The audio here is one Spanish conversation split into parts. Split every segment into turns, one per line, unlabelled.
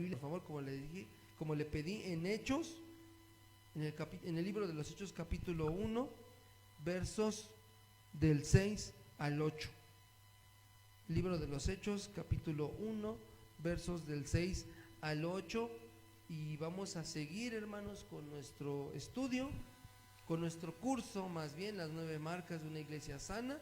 Biblia, por favor, como le pedí, en Hechos, en el libro de los Hechos, capítulo 1, versos del 6 al 8. Libro de los Hechos, capítulo 1, versos del 6 al 8. Y vamos a seguir, hermanos, con nuestro estudio, con nuestro curso, más bien, las 9 marcas de una iglesia sana.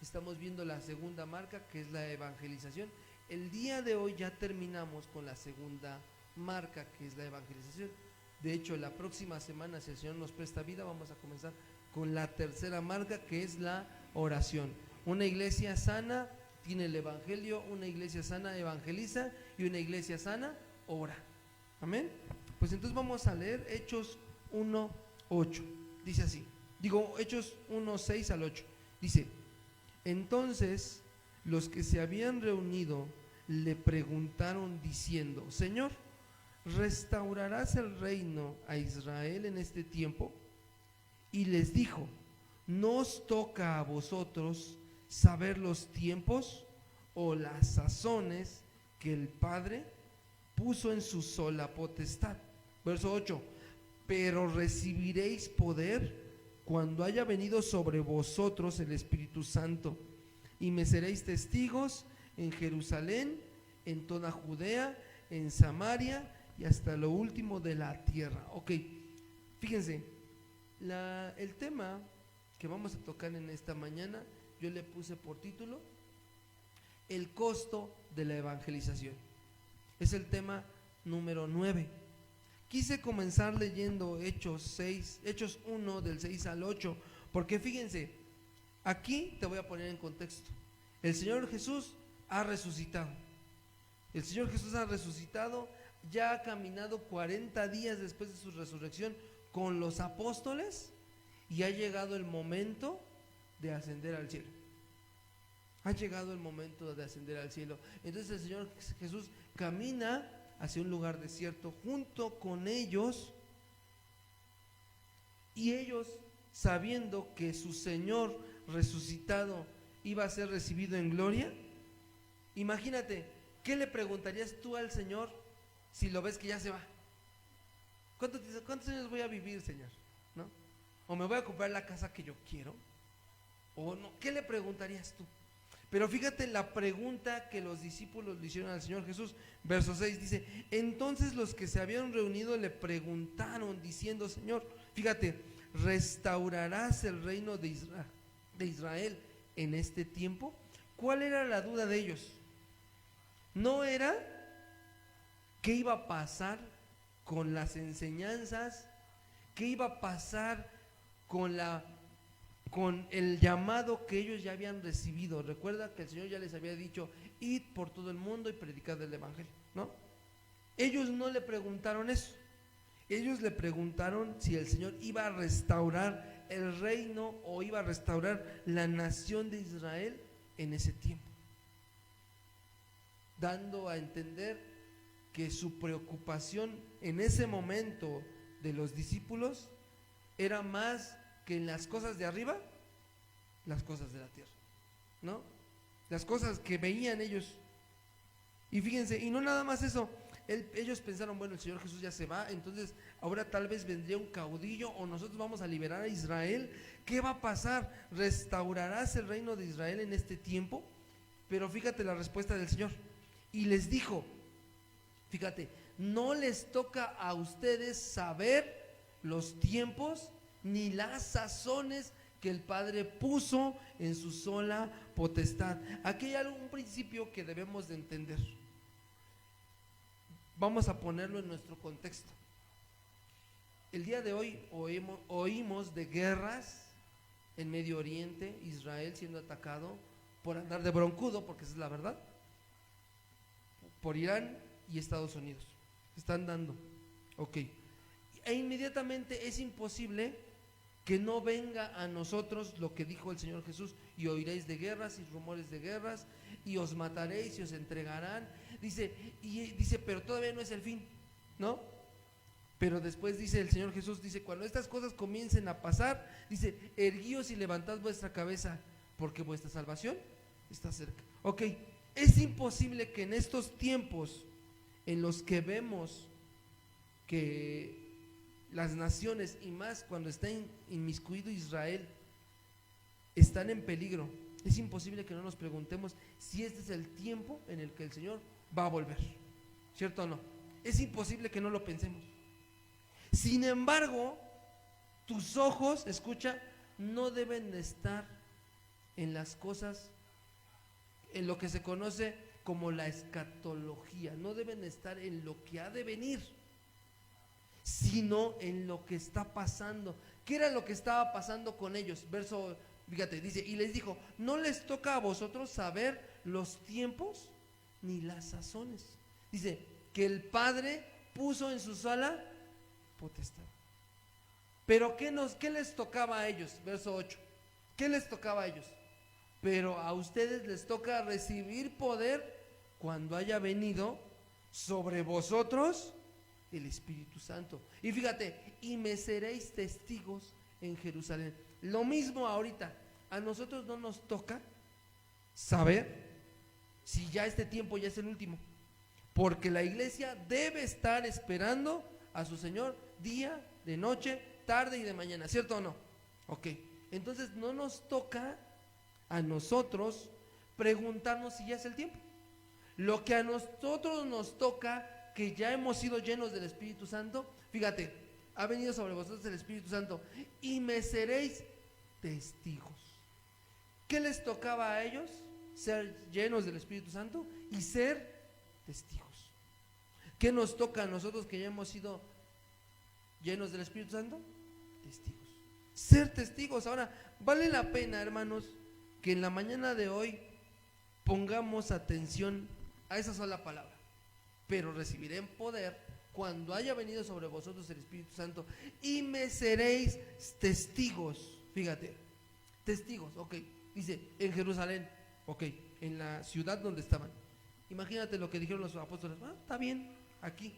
Estamos viendo la segunda marca, que es la evangelización. El día de hoy ya terminamos con la segunda marca, que es la evangelización. De hecho, la próxima semana, si el Señor nos presta vida, vamos a comenzar con la tercera marca, que es la oración. Una iglesia sana tiene el evangelio, una iglesia sana evangeliza y una iglesia sana ora. Amén. Pues entonces vamos a leer Hechos 1:8. Dice así, Hechos 1:6 al 8. Dice: entonces los que se habían reunido le preguntaron diciendo: Señor, ¿restaurarás el reino a Israel en este tiempo? Y les dijo: ¿no os toca a vosotros saber los tiempos o las sazones que el Padre puso en su sola potestad? Verso 8: pero recibiréis poder cuando haya venido sobre vosotros el Espíritu Santo, y me seréis testigos en Jerusalén, en toda Judea, en Samaria y hasta lo último de la tierra. Ok, fíjense, el tema que vamos a tocar en esta mañana, yo le puse por título: el costo de la evangelización. Es el tema número 9. Quise comenzar leyendo Hechos 1 del 6 al 8, porque fíjense, aquí te voy a poner en contexto. El Señor Jesús ha resucitado. El Señor Jesús ha resucitado, ya ha caminado 40 días después de su resurrección con los apóstoles, y ha llegado el momento de ascender al cielo. Ha llegado el momento de ascender al cielo. Entonces el Señor Jesús camina hacia un lugar desierto junto con ellos, y ellos, sabiendo que su Señor resucitado iba a ser recibido en gloria, imagínate, ¿qué le preguntarías tú al Señor si lo ves que ya se va? ¿Cuántos años voy a vivir, Señor? ¿No? ¿O me voy a comprar la casa que yo quiero? ¿O no? ¿Qué le preguntarías tú? Pero fíjate la pregunta que los discípulos le hicieron al Señor Jesús. Verso 6 dice: entonces los que se habían reunido le preguntaron diciendo: Señor, fíjate, ¿restaurarás el reino de Israel en este tiempo? ¿Cuál era la duda de ellos? No era qué iba a pasar con las enseñanzas, qué iba a pasar con el llamado que ellos ya habían recibido. Recuerda que el Señor ya les había dicho: id por todo el mundo y predicad el evangelio, ¿no? Ellos no le preguntaron eso. Ellos le preguntaron si el Señor iba a restaurar el reino o iba a restaurar la nación de Israel en ese tiempo, dando a entender que su preocupación en ese momento de los discípulos era más que en las cosas de arriba, las cosas de la tierra, ¿no? Las cosas que veían ellos. Y fíjense, y no nada más eso, ellos pensaron: bueno, el Señor Jesús ya se va, entonces ahora tal vez vendría un caudillo, o nosotros vamos a liberar a Israel. ¿Qué va a pasar? ¿Restaurarás el reino de Israel en este tiempo? Pero fíjate la respuesta del Señor. Y les dijo, fíjate, no les toca a ustedes saber los tiempos ni las sazones que el Padre puso en su sola potestad. Aquí hay un principio que debemos de entender. Vamos a ponerlo en nuestro contexto. El día de hoy oímos de guerras en Medio Oriente, Israel siendo atacado por andar de broncudo, porque esa es la verdad, por Irán y Estados Unidos. Están dando, ok. E inmediatamente es imposible que no venga a nosotros lo que dijo el Señor Jesús: y oiréis de guerras y rumores de guerras, y os mataréis y os entregarán. Dice, pero todavía no es el fin, ¿no? Pero después dice el Señor Jesús, dice: cuando estas cosas comiencen a pasar, dice, erguíos y levantad vuestra cabeza, porque vuestra salvación está cerca. Ok, es imposible que en estos tiempos en los que vemos que las naciones, y más cuando está inmiscuido Israel, están en peligro, es imposible que no nos preguntemos si este es el tiempo en el que el Señor va a volver, ¿cierto o no? Es imposible que no lo pensemos. Sin embargo, tus ojos, escucha, no deben estar en las cosas, en lo que se conoce como la escatología, no deben estar en lo que ha de venir, sino en lo que está pasando. ¿Qué era lo que estaba pasando con ellos? Verso, fíjate, dice, y les dijo, no les toca a vosotros saber los tiempos ni las sazones. Dice, que el Padre puso en su sala potestad. Pero ¿qué les tocaba a ellos? Verso 8. ¿Qué les tocaba a ellos? Pero a ustedes les toca recibir poder cuando haya venido sobre vosotros el Espíritu Santo. Y fíjate, y me seréis testigos en Jerusalén. Lo mismo ahorita, a nosotros no nos toca saber si ya este tiempo ya es el último, porque la iglesia debe estar esperando a su Señor día, de noche, tarde y de mañana, ¿cierto o no? Ok, entonces no nos toca a nosotros preguntarnos si ya es el tiempo. Lo que a nosotros nos toca, que ya hemos sido llenos del Espíritu Santo, fíjate, ha venido sobre vosotros el Espíritu Santo, y me seréis testigos. ¿Qué les tocaba a ellos? Ser llenos del Espíritu Santo y ser testigos. ¿Qué nos toca a nosotros que ya hemos sido llenos del Espíritu Santo? Testigos. Ser testigos. Ahora, vale la pena, hermanos, que en la mañana de hoy pongamos atención a esa sola palabra. Pero recibiré poder cuando haya venido sobre vosotros el Espíritu Santo, y me seréis testigos. Fíjate, testigos, ok. Dice, en Jerusalén, ok, en la ciudad donde estaban. Imagínate lo que dijeron los apóstoles. Está bien, aquí.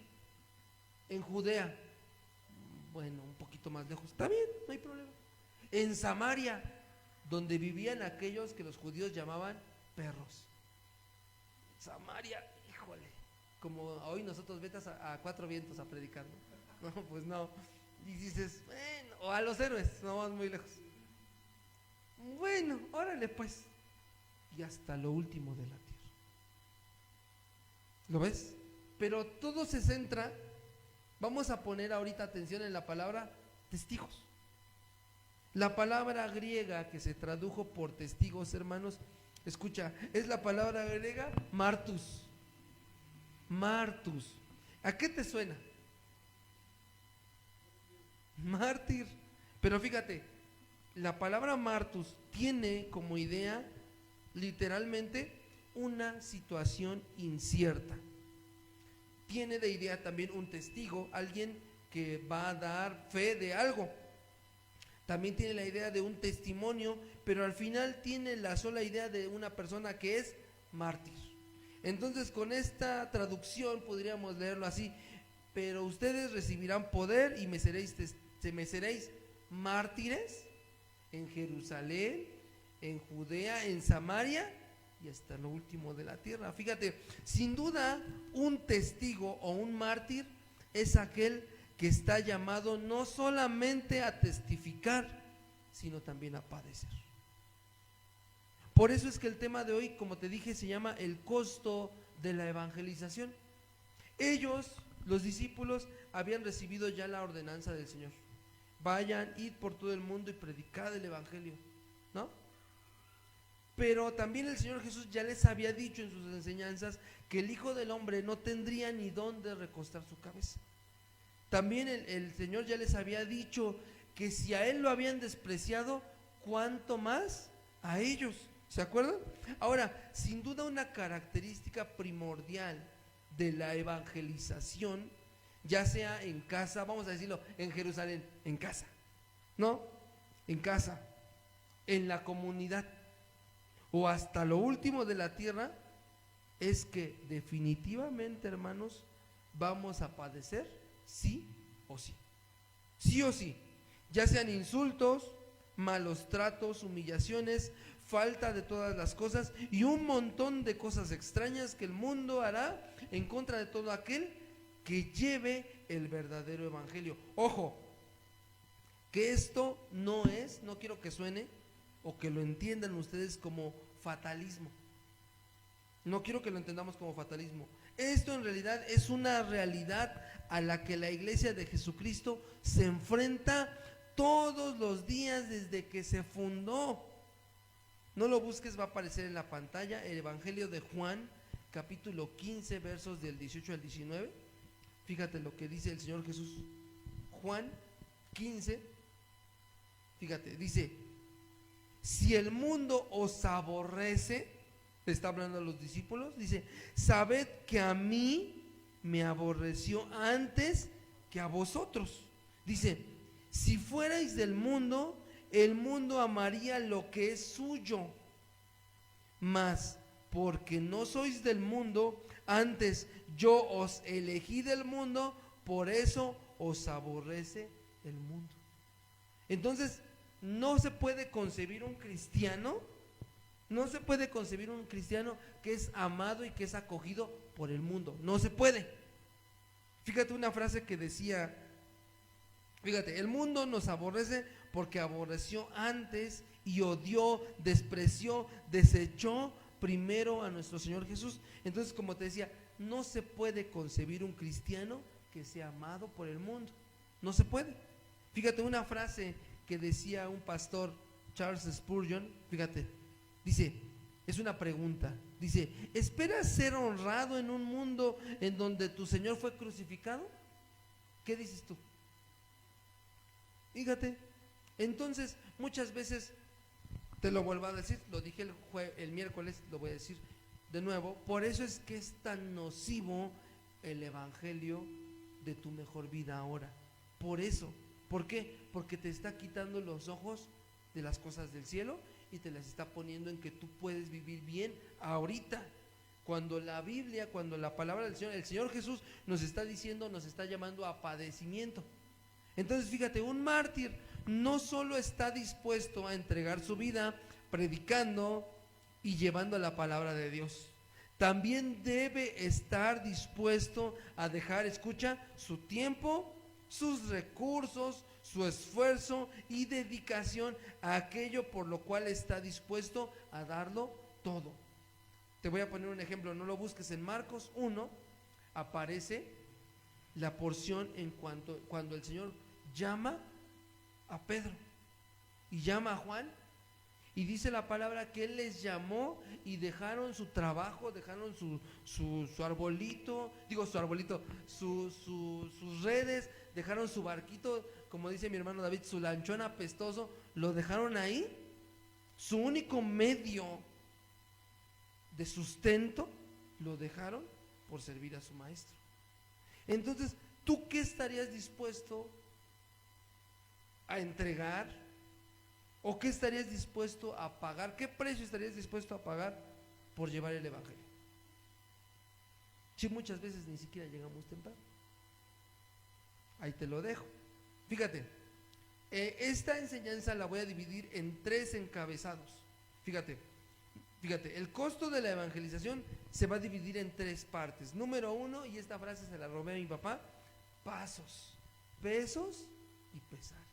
En Judea, bueno, un poquito más lejos, está bien, no hay problema. En Samaria, donde vivían aquellos que los judíos llamaban perros. Samaria, híjole, como hoy nosotros vetas a cuatro vientos a predicar, ¿no? No, pues no. Y dices, bueno, o a los héroes, no vamos muy lejos. Bueno, órale pues. Y hasta lo último de la tierra. ¿Lo ves? Pero todo se centra, vamos a poner ahorita atención en la palabra testigos. La palabra griega que se tradujo por testigos, hermanos, escucha, es la palabra griega martus. Martus. ¿A qué te suena? Mártir. Pero fíjate, la palabra martus tiene como idea literalmente una situación incierta. Tiene de idea también un testigo, alguien que va a dar fe de algo. También tiene la idea de un testimonio, pero al final tiene la sola idea de una persona que es mártir. Entonces, con esta traducción podríamos leerlo así: pero ustedes recibirán poder y me seréis mártires en Jerusalén, en Judea, en Samaria y hasta lo último de la tierra. Fíjate, sin duda un testigo o un mártir es aquel que está llamado no solamente a testificar, sino también a padecer. Por eso es que el tema de hoy, como te dije, se llama el costo de la evangelización. Ellos, los discípulos, habían recibido ya la ordenanza del Señor: vayan, id por todo el mundo y predicad el evangelio, ¿no? Pero también el Señor Jesús ya les había dicho en sus enseñanzas que el Hijo del Hombre no tendría ni dónde recostar su cabeza. También el Señor ya les había dicho que si a Él lo habían despreciado, ¿cuánto más a ellos? ¿Se acuerdan? Ahora, sin duda una característica primordial de la evangelización, ya sea en casa, vamos a decirlo, en Jerusalén, en casa, ¿no? En casa, en la comunidad o hasta lo último de la tierra, es que definitivamente, hermanos, vamos a padecer sí o sí. Sí o sí, ya sean insultos, malos tratos, humillaciones, falta de todas las cosas y un montón de cosas extrañas que el mundo hará en contra de todo aquel que lleve el verdadero evangelio. Ojo, que esto no quiero que suene o que lo entiendan ustedes como fatalismo. No quiero que lo entendamos como fatalismo. Esto en realidad es una realidad a la que la iglesia de Jesucristo se enfrenta todos los días desde que se fundó. No lo busques, va a aparecer en la pantalla el Evangelio de Juan, capítulo 15, versos del 18 al 19. Fíjate lo que dice el Señor Jesús. Juan 15, fíjate, dice: si el mundo os aborrece, le está hablando a los discípulos, dice: sabed que a mí me aborreció antes que a vosotros. Dice: si fuerais del mundo, el mundo amaría lo que es suyo, mas porque no sois del mundo, antes yo os elegí del mundo, por eso os aborrece el mundo. Entonces, no se puede concebir un cristiano, que es amado y que es acogido por el mundo. No se puede. Fíjate una frase que decía, fíjate, el mundo nos aborrece porque aborreció antes y odió, despreció, desechó primero a nuestro Señor Jesús. Entonces, como te decía, no se puede concebir un cristiano que sea amado por el mundo. No se puede. Fíjate una frase que decía un pastor, Charles Spurgeon, fíjate, dice, es una pregunta, dice: ¿esperas ser honrado en un mundo en donde tu Señor fue crucificado? ¿Qué dices tú? Fíjate, entonces muchas veces, te lo vuelvo a decir, lo dije el miércoles, lo voy a decir de nuevo, por eso es que es tan nocivo el evangelio de tu mejor vida ahora. Por eso, ¿por qué? Porque te está quitando los ojos de las cosas del cielo y te las está poniendo en que tú puedes vivir bien ahorita. Cuando la Biblia, cuando la palabra del Señor, el Señor Jesús nos está diciendo, nos está llamando a padecimiento. Entonces fíjate, un mártir no solo está dispuesto a entregar su vida predicando y llevando la palabra de Dios, también debe estar dispuesto a dejar, escucha, su tiempo, sus recursos, su esfuerzo y dedicación a aquello por lo cual está dispuesto a darlo todo. Te voy a poner un ejemplo, no lo busques, en Marcos 1 aparece la porción cuando el Señor llama a Pedro y llama a Juan, y dice la palabra que Él les llamó y dejaron su trabajo, dejaron su arbolito, sus redes, dejaron su barquito, como dice mi hermano David, su lanchón apestoso, lo dejaron ahí, su único medio de sustento, lo dejaron por servir a su maestro. Entonces, ¿tú qué estarías dispuesto a entregar? ¿O qué estarías dispuesto a pagar? ¿Qué precio estarías dispuesto a pagar por llevar el evangelio? Si muchas veces ni siquiera llegamos temprano. Ahí te lo dejo. Fíjate, esta enseñanza la voy a dividir en 3 encabezados. Fíjate, el costo de la evangelización se va a dividir en 3 partes. Número 1, y esta frase se la robé a mi papá: pasos, pesos y pesares.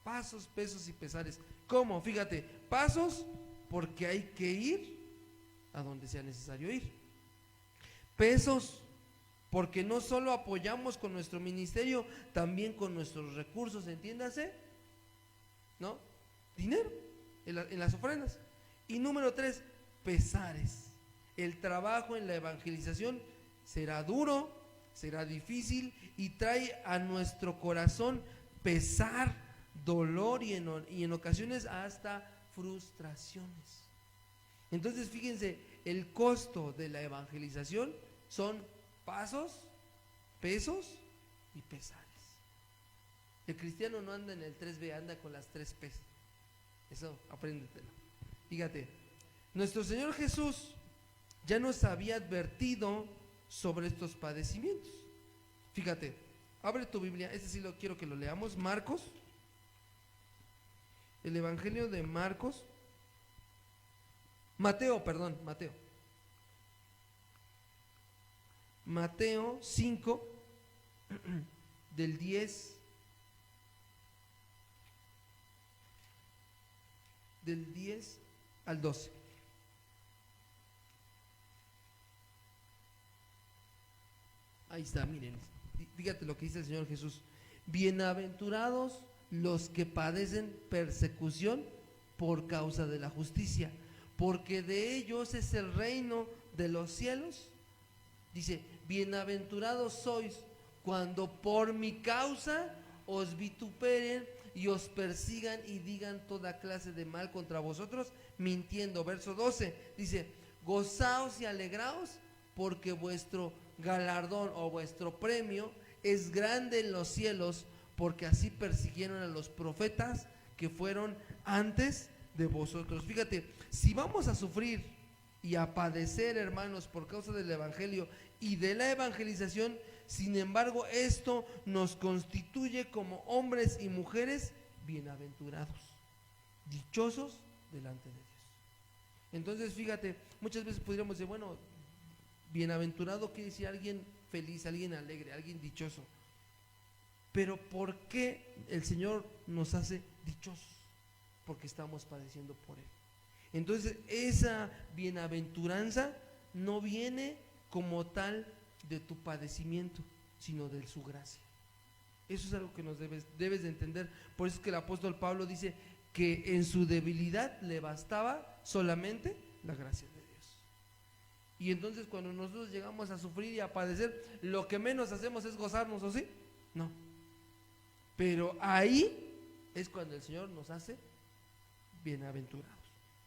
Pasos, pesos y pesares. ¿Cómo? Fíjate, pasos porque hay que ir a donde sea necesario ir. Pesos porque no solo apoyamos con nuestro ministerio, también con nuestros recursos, entiéndase, ¿no? Dinero en las ofrendas. Y número 3, pesares. El trabajo en la evangelización será duro, será difícil y trae a nuestro corazón pesar, dolor y en ocasiones hasta frustraciones. Entonces fíjense, el costo de la evangelización son pasos, pesos y pesares. El cristiano no anda en el 3B, anda con las 3 P's. Eso, apréndetelo. Fíjate, nuestro Señor Jesús ya nos había advertido sobre estos padecimientos. Fíjate, abre tu Biblia, este sí lo quiero que lo leamos, Marcos El Evangelio de Marcos, Mateo, perdón, Mateo 5, del 10 al 12. Ahí está, miren, fíjate lo que dice el Señor Jesús. Bienaventurados los que padecen persecución por causa de la justicia, porque de ellos es el reino de los cielos. Dice, bienaventurados sois cuando por mi causa os vituperen y os persigan y digan toda clase de mal contra vosotros, mintiendo. Verso 12 dice, gozaos y alegraos, porque vuestro galardón o vuestro premio es grande en los cielos, porque así persiguieron a los profetas que fueron antes de vosotros. Fíjate, si vamos a sufrir y a padecer, hermanos, por causa del evangelio y de la evangelización, sin embargo, esto nos constituye como hombres y mujeres bienaventurados, dichosos delante de Dios. Entonces, fíjate, muchas veces podríamos decir, bueno, bienaventurado quiere decir alguien feliz, alguien alegre, alguien dichoso. Pero ¿por qué el Señor nos hace dichosos? Porque estamos padeciendo por Él. Entonces, esa bienaventuranza no viene como tal de tu padecimiento, sino de su gracia. Eso es algo que nos debes de entender. Por eso es que el apóstol Pablo dice que en su debilidad le bastaba solamente la gracia de Dios. Y entonces cuando nosotros llegamos a sufrir y a padecer, lo que menos hacemos es gozarnos, ¿o sí? No. Pero ahí es cuando el Señor nos hace bienaventurados.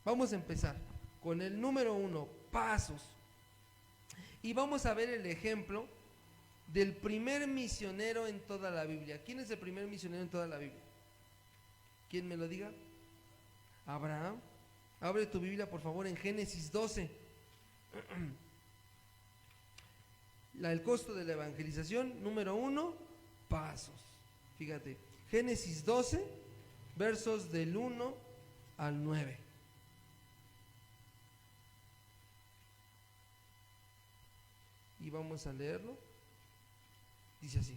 Vamos a empezar con el número 1, pasos. Y vamos a ver el ejemplo del primer misionero en toda la Biblia. ¿Quién es el primer misionero en toda la Biblia? ¿Quién me lo diga? Abraham. Abre tu Biblia, por favor, en Génesis 12. El costo de la evangelización, número 1, pasos. Fíjate, Génesis 12, versos del 1 al 9. Y vamos a leerlo. Dice así.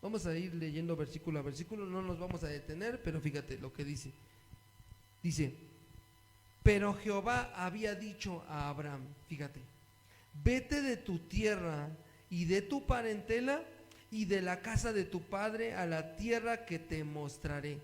Vamos a ir leyendo versículo a versículo, no nos vamos a detener, pero fíjate lo que dice. Dice, pero Jehová había dicho a Abraham, fíjate, vete de tu tierra y de tu parentela y de la casa de tu padre a la tierra que te mostraré.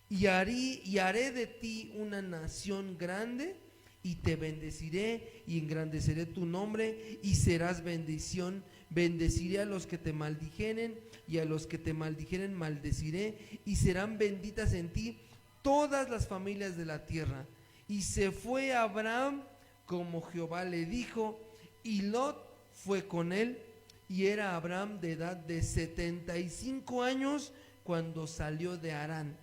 Y haré de ti una nación grande, y te bendeciré y engrandeceré tu nombre, y serás bendición. Bendeciré a los que te maldijeren, y a los que te maldijeren maldeciré, y serán benditas en ti todas las familias de la tierra. Y se fue Abraham como Jehová le dijo, y Lot fue con él, y era Abraham de edad de 75 años cuando salió de Harán.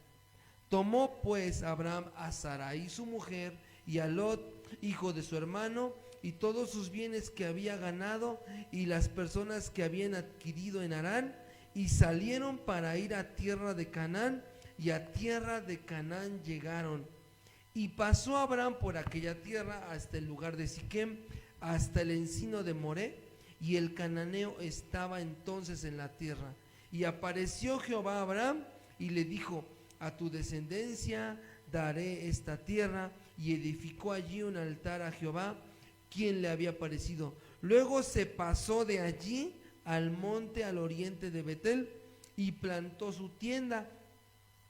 Tomó pues Abraham a Sarai su mujer, y a Lot, hijo de su hermano, y todos sus bienes que había ganado, y las personas que habían adquirido en Harán, y salieron para ir a tierra de Canaán, y a tierra de Canaán llegaron. Y pasó Abraham por aquella tierra hasta el lugar de Siquem, hasta el encino de Moré, y el cananeo estaba entonces en la tierra. Y apareció Jehová a Abraham y le dijo, a tu descendencia daré esta tierra, y edificó allí un altar a Jehová, quien le había aparecido. Luego se pasó de allí al monte al oriente de Betel, y plantó su tienda,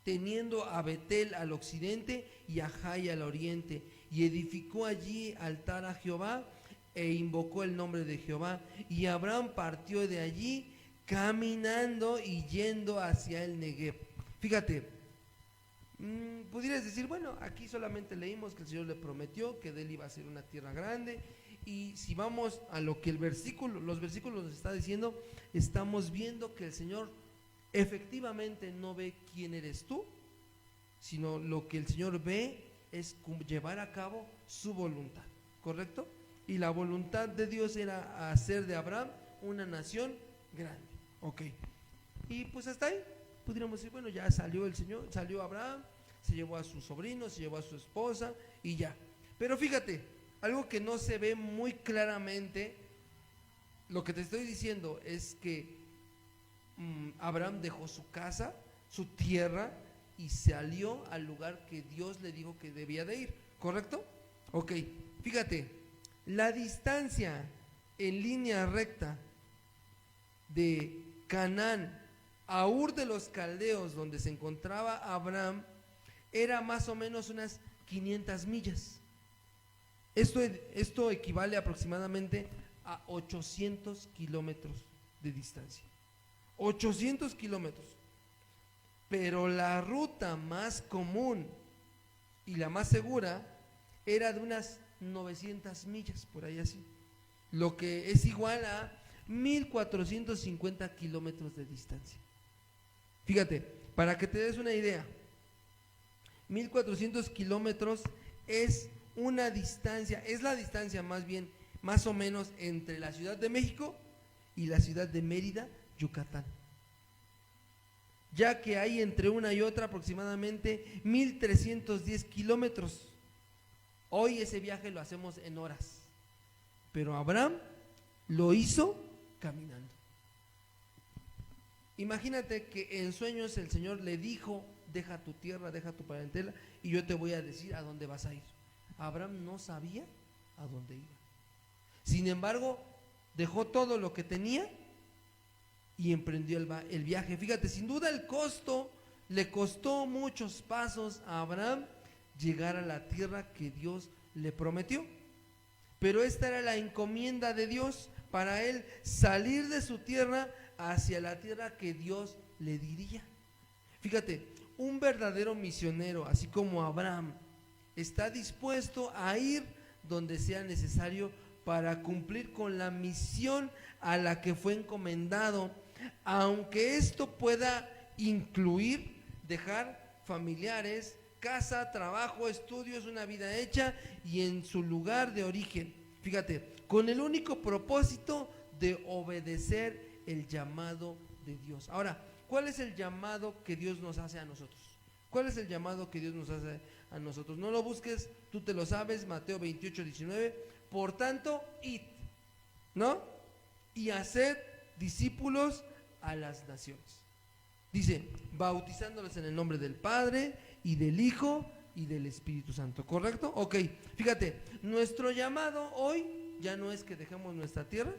teniendo a Betel al occidente y a Jai al oriente, y edificó allí altar a Jehová, e invocó el nombre de Jehová. Y Abraham partió de allí caminando y yendo hacia el Negev. Fíjate, pudieras decir, bueno, aquí solamente leímos que el Señor le prometió que de él iba a ser una tierra grande, y si vamos a lo que los versículos nos está diciendo, estamos viendo que el Señor efectivamente no ve quién eres tú, sino lo que el Señor ve es llevar a cabo su voluntad, ¿correcto? Y la voluntad de Dios era hacer de Abraham una nación grande. Ok. Y pues hasta ahí. pudiéramos decir, bueno, ya salió el Señor, salió Abraham, se llevó a sus sobrinos, se llevó a su esposa y ya. Pero fíjate, algo que no se ve muy claramente, lo que te estoy diciendo es que Abraham dejó su casa, su tierra, y salió al lugar que Dios le dijo que debía de ir, ¿correcto? Ok, fíjate, la distancia en línea recta de Canaán a Ur de los Caldeos, donde se encontraba Abraham, era más o menos unas 500 millas. Esto equivale aproximadamente a 800 kilómetros de distancia. 800 kilómetros. Pero la ruta más común y la más segura era de unas 900 millas, por ahí así. Lo que es igual a 1450 kilómetros de distancia. Fíjate, para que te des una idea, 1400 kilómetros es una distancia, es la distancia más bien, más o menos entre la Ciudad de México y la ciudad de Mérida, Yucatán. Ya que hay entre una y otra aproximadamente 1310 kilómetros. Hoy ese viaje lo hacemos en horas, pero Abraham lo hizo caminando. Imagínate que en sueños el Señor le dijo: deja tu tierra, deja tu parentela y yo te voy a decir a dónde vas a ir. Abraham no sabía a dónde iba. Sin embargo, dejó todo lo que tenía y emprendió el viaje. Fíjate, sin duda el costo, le costó muchos pasos a Abraham llegar a la tierra que Dios le prometió. Pero esta era la encomienda de Dios para él, salir de su tierra hacia la tierra que Dios le diría. Fíjate, un verdadero misionero, así como Abraham, está dispuesto a ir donde sea necesario para cumplir con la misión a la que fue encomendado, aunque esto pueda incluir dejar familiares, casa, trabajo, estudios, una vida hecha y en su lugar de origen. Fíjate, con el único propósito de obedecer el llamado de Dios. Ahora, ¿cuál es el llamado que Dios nos hace a nosotros? ¿Cuál es el llamado que Dios nos hace a nosotros? No lo busques, tú te lo sabes, Mateo 28:19. Por tanto, id, ¿no? Y haced discípulos a las naciones. Dice, bautizándolos en el nombre del Padre y del Hijo y del Espíritu Santo, ¿correcto? Ok, fíjate, nuestro llamado hoy ya no es que dejemos nuestra tierra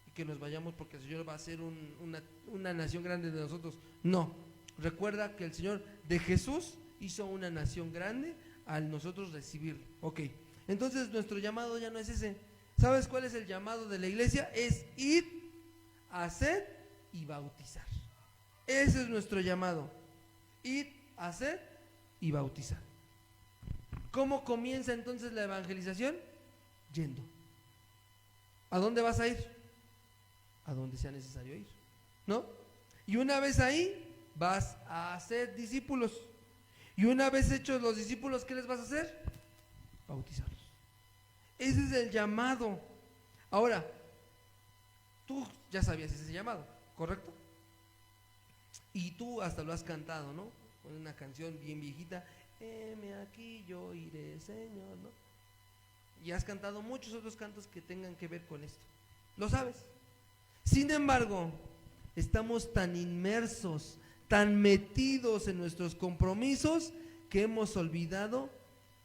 y que nos vayamos porque el Señor va a ser una nación grande de nosotros. No, recuerda que el Señor de Jesús hizo una nación grande al nosotros recibir. Ok, entonces nuestro llamado ya no es ese. ¿Sabes cuál es el llamado de la iglesia? Es ir, hacer y bautizar. Ese es nuestro llamado: ir, hacer y bautizar. ¿Cómo comienza entonces la evangelización? Yendo. ¿A dónde vas a ir? A donde sea necesario ir, ¿no? Y una vez ahí, vas a hacer discípulos. Y una vez hechos los discípulos, ¿qué les vas a hacer? Bautizarlos. Ese es el llamado. Ahora, tú ya sabías ese llamado, ¿correcto? Y tú hasta lo has cantado, ¿no? Con una canción bien viejita: heme aquí, yo iré, Señor, ¿no? Y has cantado muchos otros cantos que tengan que ver con esto. Lo sabes. Sin embargo, estamos tan inmersos, tan metidos en nuestros compromisos, que hemos olvidado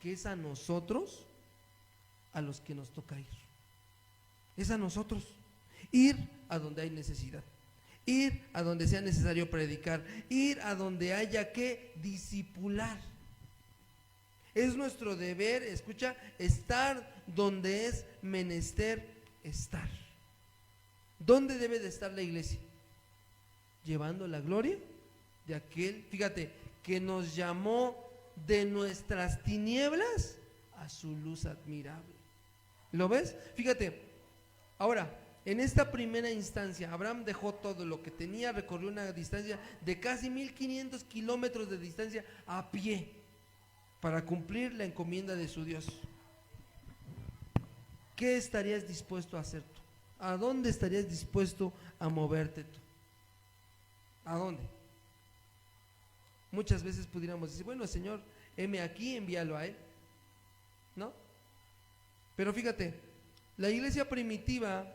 que es a nosotros a los que nos toca ir. Es a nosotros ir a donde hay necesidad, ir a donde sea necesario predicar, ir a donde haya que discipular. Es nuestro deber, escucha, estar donde es menester estar. ¿Dónde debe de estar la iglesia? Llevando la gloria de aquel, fíjate, que nos llamó de nuestras tinieblas a su luz admirable. ¿Lo ves? Fíjate, ahora, en esta primera instancia, Abraham dejó todo lo que tenía, recorrió una distancia de casi 1500 kilómetros de distancia a pie para cumplir la encomienda de su Dios. ¿Qué estarías dispuesto a hacer tú? ¿A dónde estarías dispuesto a moverte tú? ¿A dónde? Muchas veces pudiéramos decir, bueno, Señor, heme aquí, envíalo a él, ¿no? Pero fíjate, la iglesia primitiva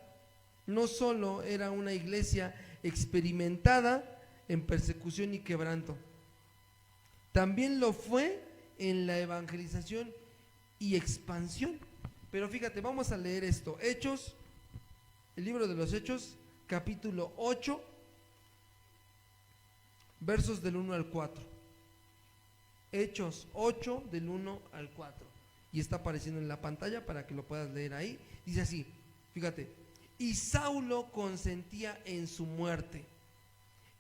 no solo era una iglesia experimentada en persecución y quebranto, también lo fue en la evangelización y expansión. Pero fíjate, vamos a leer esto, Hechos, el libro de los Hechos, capítulo 8, versos del 1 al 4. Hechos 8, del 1 al 4. Y está apareciendo en la pantalla para que lo puedas leer ahí. Dice así, fíjate, y Saulo consentía en su muerte.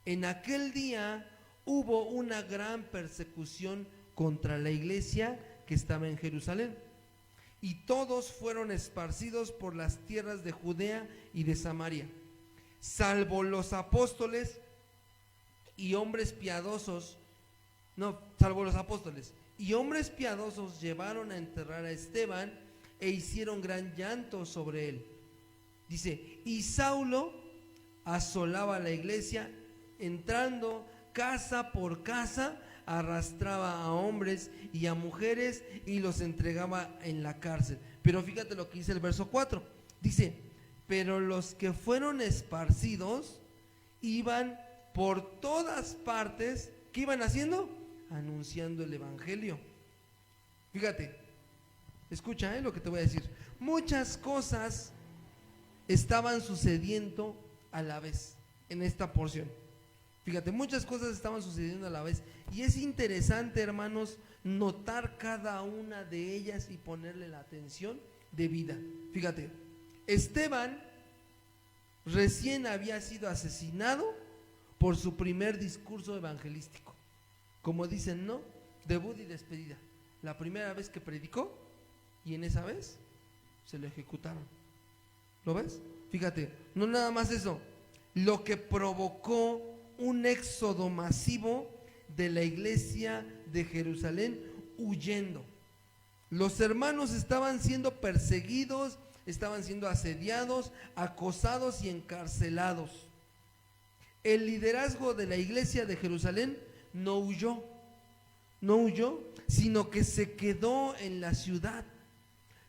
En aquel día hubo una gran persecución contra la iglesia que estaba en Jerusalén, y todos fueron esparcidos por las tierras de Judea y de Samaria, salvo los apóstoles y hombres piadosos. No, salvo los apóstoles y hombres piadosos llevaron a enterrar a Esteban e hicieron gran llanto sobre él. Dice, y Saulo asolaba la iglesia, entrando casa por casa, arrastraba a hombres y a mujeres y los entregaba en la cárcel. Pero fíjate lo que dice el verso 4. Dice, pero los que fueron esparcidos iban por todas partes. ¿Qué iban haciendo? Anunciando el evangelio. Fíjate, escucha lo que te voy a decir. Muchas cosas estaban sucediendo a la vez en esta porción. Fíjate, muchas cosas estaban sucediendo a la vez. Y es interesante, hermanos, notar cada una de ellas y ponerle la atención debida. Fíjate, Esteban recién había sido asesinado por su primer discurso evangelístico. Como dicen, ¿no? Debut y despedida. La primera vez que predicó, y en esa vez se lo ejecutaron. ¿Lo ves? Fíjate, no nada más eso, lo que provocó un éxodo masivo de la iglesia de Jerusalén huyendo. Los hermanos estaban siendo perseguidos, estaban siendo asediados, acosados y encarcelados. El liderazgo de la iglesia de Jerusalén no huyó, sino que se quedó en la ciudad,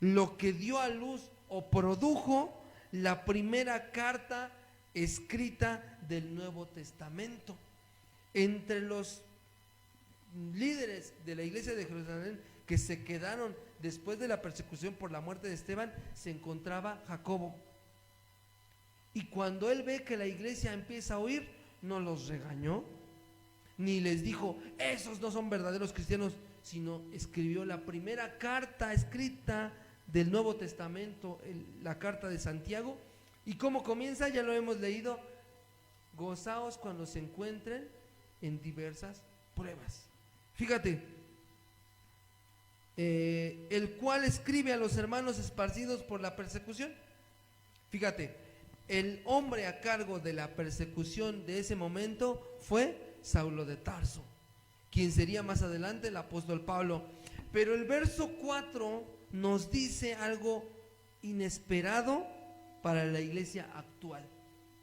lo que dio a luz o produjo la primera carta escrita del Nuevo Testamento. Entre los líderes de la iglesia de Jerusalén que se quedaron después de la persecución por la muerte de Esteban, se encontraba Jacobo. Y cuando él ve que la iglesia empieza a huir, no los regañó, ni les dijo, esos no son verdaderos cristianos, sino escribió la primera carta escrita del Nuevo Testamento, la carta de Santiago. ¿Y cómo comienza? Ya lo hemos leído: gozaos cuando se encuentren en diversas pruebas. Fíjate, el cual escribe a los hermanos esparcidos por la persecución. Fíjate, el hombre a cargo de la persecución de ese momento fue Saulo de Tarso, quien sería más adelante el apóstol Pablo. Pero el verso 4 nos dice algo inesperado para la iglesia actual.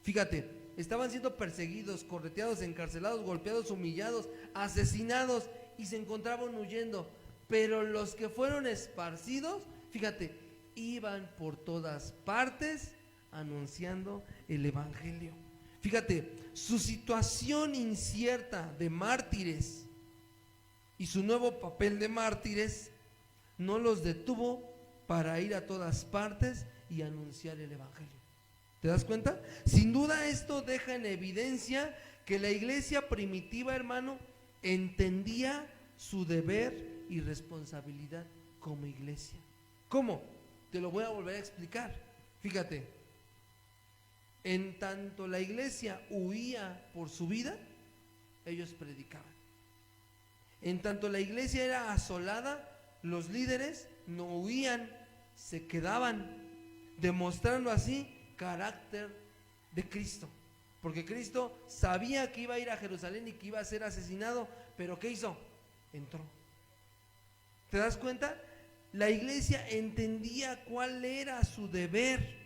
Fíjate, estaban siendo perseguidos, correteados, encarcelados, golpeados, humillados, asesinados, y se encontraban huyendo. Pero los que fueron esparcidos, fíjate, iban por todas partes anunciando el evangelio. Fíjate, su situación incierta de mártires y su nuevo papel de mártires no los detuvo para ir a todas partes y anunciar el evangelio. ¿Te das cuenta? Sin duda esto deja en evidencia que la iglesia primitiva, hermano, entendía su deber y responsabilidad como iglesia. ¿Cómo? Te lo voy a volver a explicar. Fíjate, en tanto la iglesia huía por su vida, ellos predicaban. En tanto la iglesia era asolada, los líderes no huían, se quedaban, demostrando así carácter de Cristo. Porque Cristo sabía que iba a ir a Jerusalén y que iba a ser asesinado, pero ¿qué hizo? Entró. ¿Te das cuenta? La iglesia entendía cuál era su deber.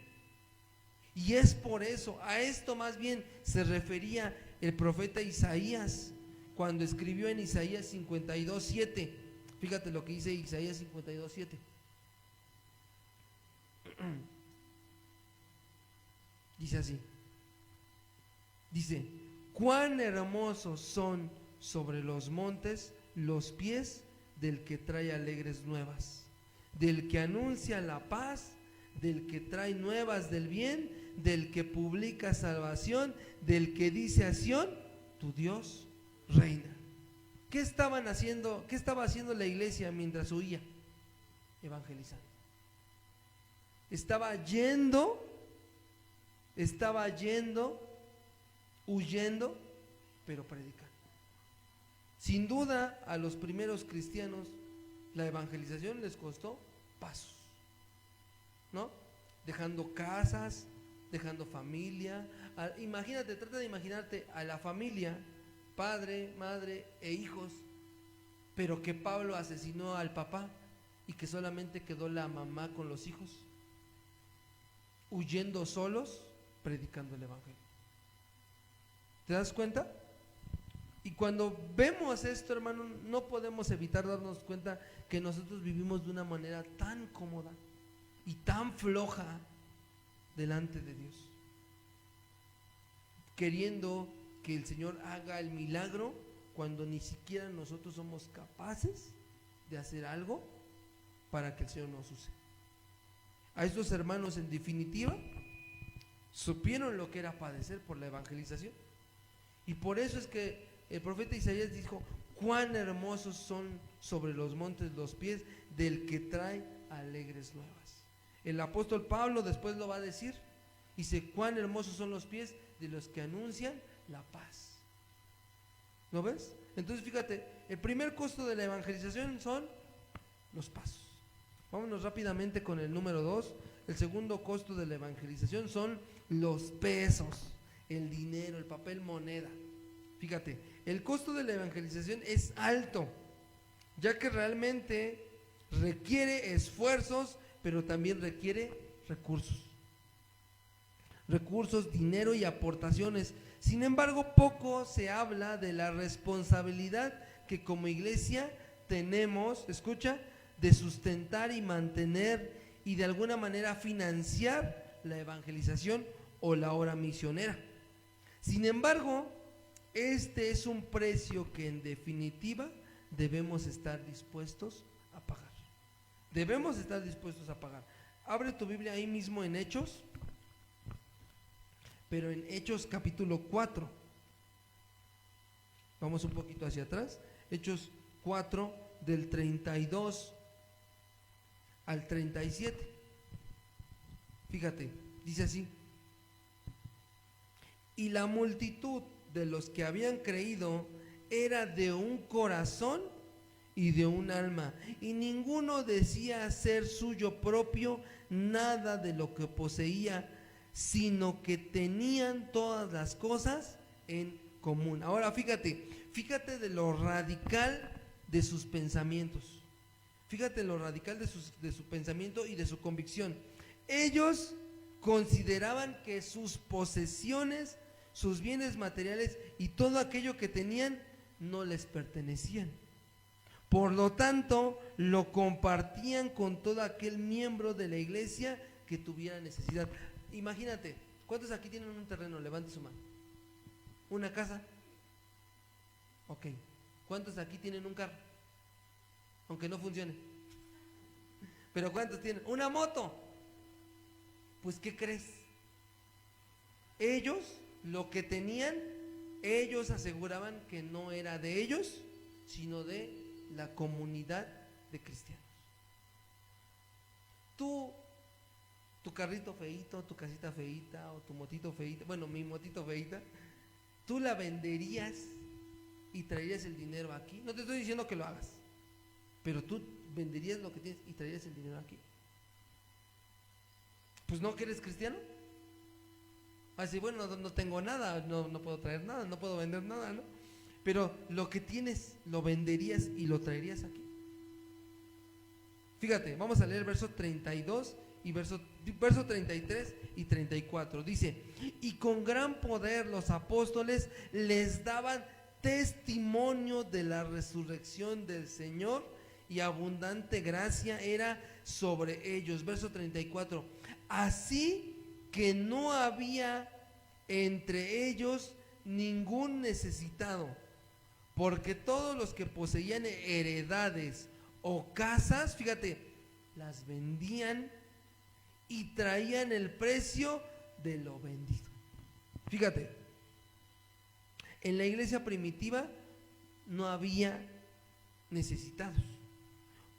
Y es por eso, a esto más bien se refería el profeta Isaías, cuando escribió en Isaías 52:7. Fíjate lo que dice Isaías 52:7. Dice así. Dice: cuán hermosos son sobre los montes los pies del que trae alegres nuevas, del que anuncia la paz, del que trae nuevas del bien, del que publica salvación, del que dice a Sión: tu Dios reina. ¿Qué estaban haciendo? ¿Qué estaba haciendo la iglesia mientras huía? Evangelizando. Estaba yendo, huyendo, pero predicando. Sin duda, a los primeros cristianos la evangelización les costó pasos, ¿no? Dejando casas, dejando familia. Imagínate, trata de imaginarte a la familia, padre, madre e hijos, pero que Pablo asesinó al papá y que solamente quedó la mamá con los hijos, huyendo solos, predicando el evangelio. ¿Te das cuenta? Y cuando vemos esto, hermano, no podemos evitar darnos cuenta que nosotros vivimos de una manera tan cómoda y tan floja delante de Dios, queriendo que el Señor haga el milagro cuando ni siquiera nosotros somos capaces de hacer algo para que el Señor nos use. A estos hermanos, en definitiva, supieron lo que era padecer por la evangelización, y por eso es que el profeta Isaías dijo: cuán hermosos son sobre los montes los pies del que trae alegres nuevas. El apóstol Pablo después lo va a decir, dice: cuán hermosos son los pies de los que anuncian la paz. ¿Lo ves? Entonces fíjate, el primer costo de la evangelización son los pasos. Vámonos rápidamente con el número 2. El segundo costo de la evangelización son los pesos, el dinero, el papel moneda. Fíjate, el costo de la evangelización es alto, ya que realmente requiere esfuerzos, pero también requiere recursos, dinero y aportaciones. Sin embargo, poco se habla de la responsabilidad que como iglesia tenemos, escucha, de sustentar y mantener y de alguna manera financiar la evangelización o la obra misionera. Sin embargo, este es un precio que en definitiva debemos estar dispuestos a pagar. Debemos estar dispuestos a pagar. Abre tu Biblia ahí mismo en Hechos, pero en Hechos capítulo 4. Vamos un poquito hacia atrás. Hechos 4 del 32 al 37. Fíjate, dice así: y la multitud de los que habían creído era de un corazón y de un alma, y ninguno decía ser suyo propio nada de lo que poseía, sino que tenían todas las cosas en común. Ahora fíjate de lo radical de sus pensamientos. Fíjate lo radical de su pensamiento y de su convicción. Ellos consideraban que sus posesiones, sus bienes materiales y todo aquello que tenían no les pertenecían. Por lo tanto, lo compartían con todo aquel miembro de la iglesia que tuviera necesidad. Imagínate, ¿cuántos aquí tienen un terreno? Levante su mano. ¿Una casa? Ok. ¿Cuántos aquí tienen un carro? Aunque no funcione. ¿Pero cuántos tienen? ¿Una moto? Pues, ¿qué crees? Ellos, lo que tenían, ellos aseguraban que no era de ellos, sino de la comunidad de cristianos. Tú, tu carrito feíto, tu casita feíta o tu motito feíta, bueno, mi motito feíta, tú la venderías y traerías el dinero aquí. No te estoy diciendo que lo hagas, pero tú venderías lo que tienes y traerías el dinero aquí. Pues no, que eres cristiano. Así, bueno, no tengo nada, no puedo traer nada, no puedo vender nada, ¿no? Pero lo que tienes lo venderías y lo traerías aquí. Fíjate, vamos a leer el verso 32 y verso 33 y 34. Dice: y con gran poder los apóstoles les daban testimonio de la resurrección del Señor, y abundante gracia era sobre ellos. Verso 34. Así que no había entre ellos ningún necesitado, porque todos los que poseían heredades o casas, fíjate, las vendían y traían el precio de lo vendido. Fíjate, en la iglesia primitiva no había necesitados,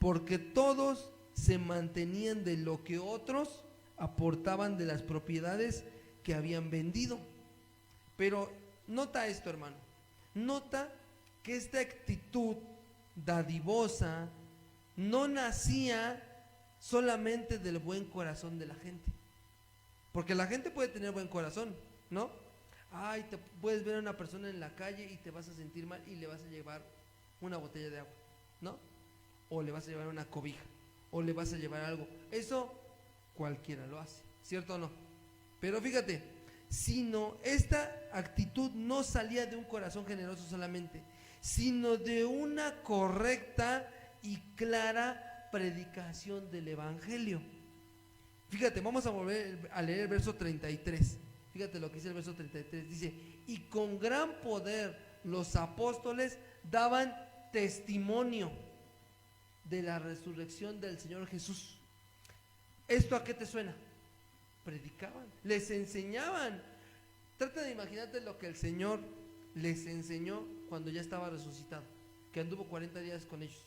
porque todos se mantenían de lo que otros aportaban de las propiedades que habían vendido. Pero nota esto, hermano, nota que esta actitud dadivosa no nacía solamente del buen corazón de la gente, porque la gente puede tener buen corazón, ¿no? Ay, te puedes ver a una persona en la calle y te vas a sentir mal y le vas a llevar una botella de agua, ¿no? O le vas a llevar una cobija, o le vas a llevar algo. Eso cualquiera lo hace, ¿cierto o no? Pero fíjate, sino esta actitud no salía de un corazón generoso solamente, sino de una correcta y clara predicación del evangelio. Fíjate, vamos a volver a leer el verso 33. Fíjate lo que dice el verso 33. Dice: y con gran poder los apóstoles daban testimonio de la resurrección del Señor Jesús. ¿Esto a qué te suena? Predicaban, les enseñaban. Trata de imaginarte lo que el Señor les enseñó cuando ya estaba resucitado, que anduvo 40 días con ellos.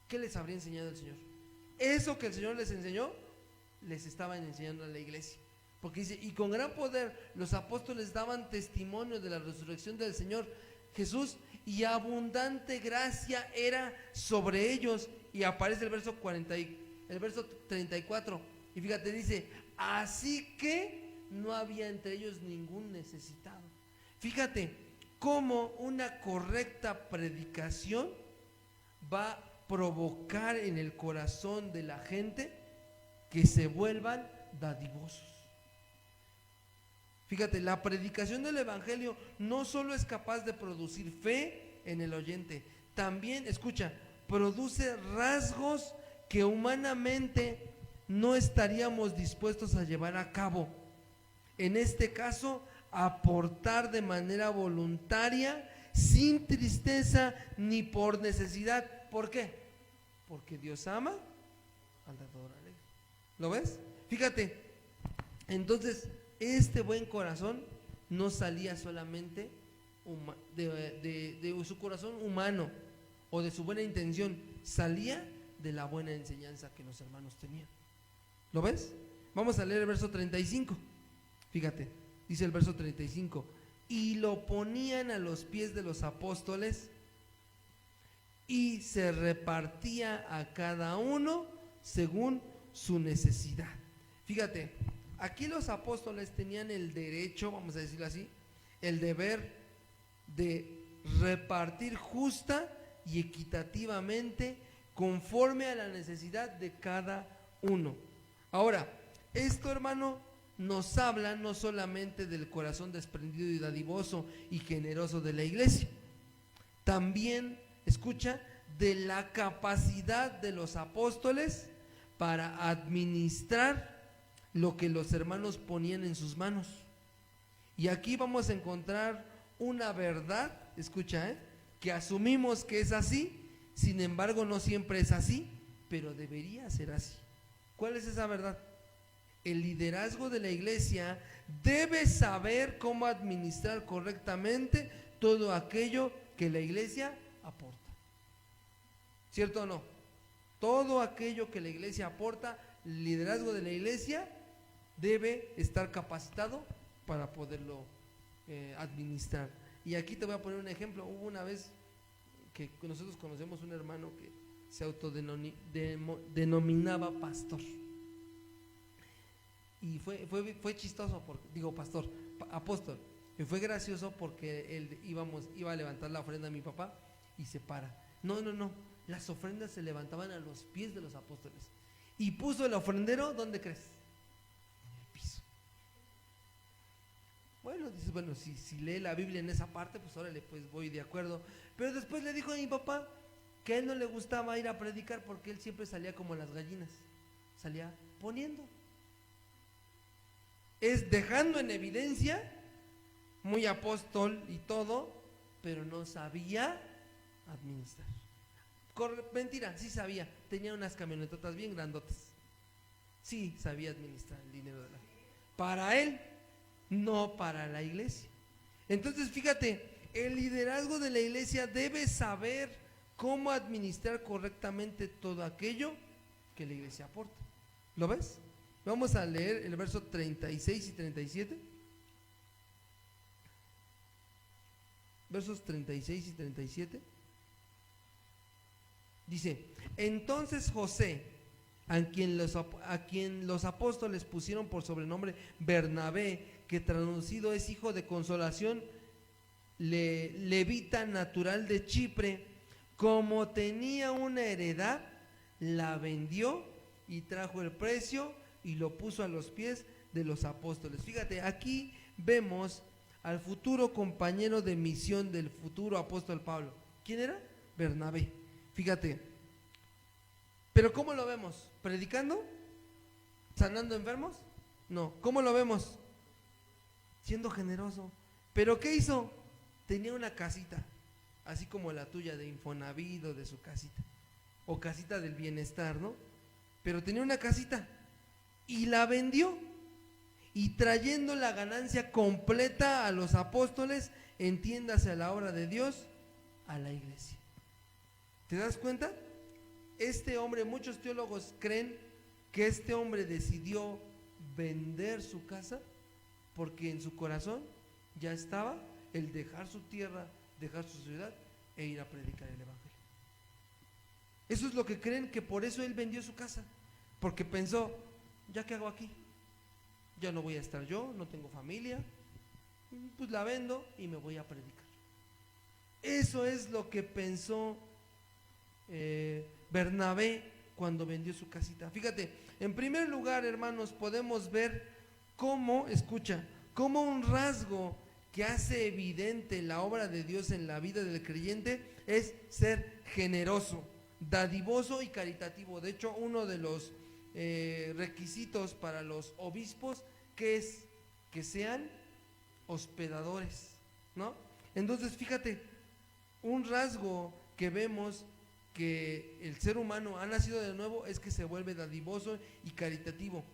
¿Qué les habría enseñado el Señor? Eso que el Señor les enseñó, les estaban enseñando a la iglesia. Porque dice: y con gran poder los apóstoles daban testimonio de la resurrección del Señor Jesús, y abundante gracia era sobre ellos. Y aparece el verso 34. Y fíjate, dice: así que no había entre ellos ningún necesitado. Fíjate cómo una correcta predicación va a provocar en el corazón de la gente que se vuelvan dadivosos. Fíjate, la predicación del evangelio no solo es capaz de producir fe en el oyente, también, escucha, produce rasgos que humanamente no estaríamos dispuestos a llevar a cabo. En este caso, aportar de manera voluntaria, sin tristeza ni por necesidad. ¿Por qué? Porque Dios ama al dador alegre. ¿Lo ves? Fíjate, entonces este buen corazón no salía solamente de su corazón humano o de su buena intención, salía de la buena enseñanza que los hermanos tenían. ¿Lo ves? Vamos a leer el verso 35. Fíjate, dice el verso 35: y lo ponían a los pies de los apóstoles y se repartía a cada uno según su necesidad. Fíjate, aquí los apóstoles tenían el derecho, vamos a decirlo así, el deber de repartir justa y equitativamente conforme a la necesidad de cada uno. Ahora, esto, hermano, nos habla no solamente del corazón desprendido y dadivoso y generoso de la iglesia, también, escucha, de la capacidad de los apóstoles para administrar lo que los hermanos ponían en sus manos. Y aquí vamos a encontrar una verdad, escucha, que asumimos que es así, sin embargo no siempre es así, pero debería ser así. ¿Cuál es esa verdad? El liderazgo de la iglesia debe saber cómo administrar correctamente todo aquello que la iglesia aporta. ¿Cierto o no? Todo aquello que la iglesia aporta, el liderazgo de la iglesia debe estar capacitado para poderlo administrar. Y aquí te voy a poner un ejemplo. Hubo una vez que nosotros conocemos un hermano que se autodenominaba pastor. Y fue chistoso, apóstol. Y fue gracioso porque él iba a levantar la ofrenda a mi papá y se para. No, las ofrendas se levantaban a los pies de los apóstoles. Y puso el ofrendero, ¿dónde crees? En el piso. Bueno, bueno, dices, bueno, si lee la Biblia en esa parte, pues órale, pues voy de acuerdo. Pero después le dijo a mi papá que a él no le gustaba ir a predicar porque él siempre salía como las gallinas, salía poniendo. Es dejando en evidencia, muy apóstol y todo, pero no sabía administrar. Mentira, sí sabía, tenía unas camionetotas bien grandotas. Sí sabía administrar el dinero de la gente. Para él, no para la iglesia. Entonces, fíjate, el liderazgo de la iglesia debe saber cómo administrar correctamente todo aquello que la iglesia aporta. ¿Lo ves? Vamos a leer el verso 36 y 37. Versos 36 y 37. Dice: entonces José, a quien los apóstoles pusieron por sobrenombre Bernabé, que traducido es hijo de consolación, levita natural de Chipre, como tenía una heredad, la vendió y trajo el precio y lo puso a los pies de los apóstoles. Fíjate, aquí vemos al futuro compañero de misión del futuro apóstol Pablo. ¿Quién era? Bernabé. Fíjate, pero ¿cómo lo vemos? ¿Predicando? ¿Sanando enfermos? No. ¿Cómo lo vemos? Siendo generoso. ¿Pero qué hizo? Tenía una casita, así como la tuya de Infonavit o de su casita, o casita del bienestar, ¿no? Pero tenía una casita y la vendió, y trayendo la ganancia completa a los apóstoles, entiéndase a la obra de Dios, a la iglesia. ¿Te das cuenta? Este hombre, muchos teólogos creen que este hombre decidió vender su casa porque en su corazón ya estaba el dejar su tierra, dejar su ciudad e ir a predicar el evangelio. Eso es lo que creen, que por eso él vendió su casa, porque pensó, ¿ya qué hago aquí? Ya no voy a estar yo, no tengo familia, pues la vendo y me voy a predicar. Eso es lo que pensó Bernabé cuando vendió su casita. Fíjate, en primer lugar, hermanos, podemos ver cómo, escucha, cómo un rasgo que hace evidente la obra de Dios en la vida del creyente es ser generoso, dadivoso y caritativo. De hecho, uno de los requisitos para los obispos, que es que sean hospedadores, ¿no? Entonces, fíjate, un rasgo que vemos que el ser humano ha nacido de nuevo es que se vuelve dadivoso y caritativo.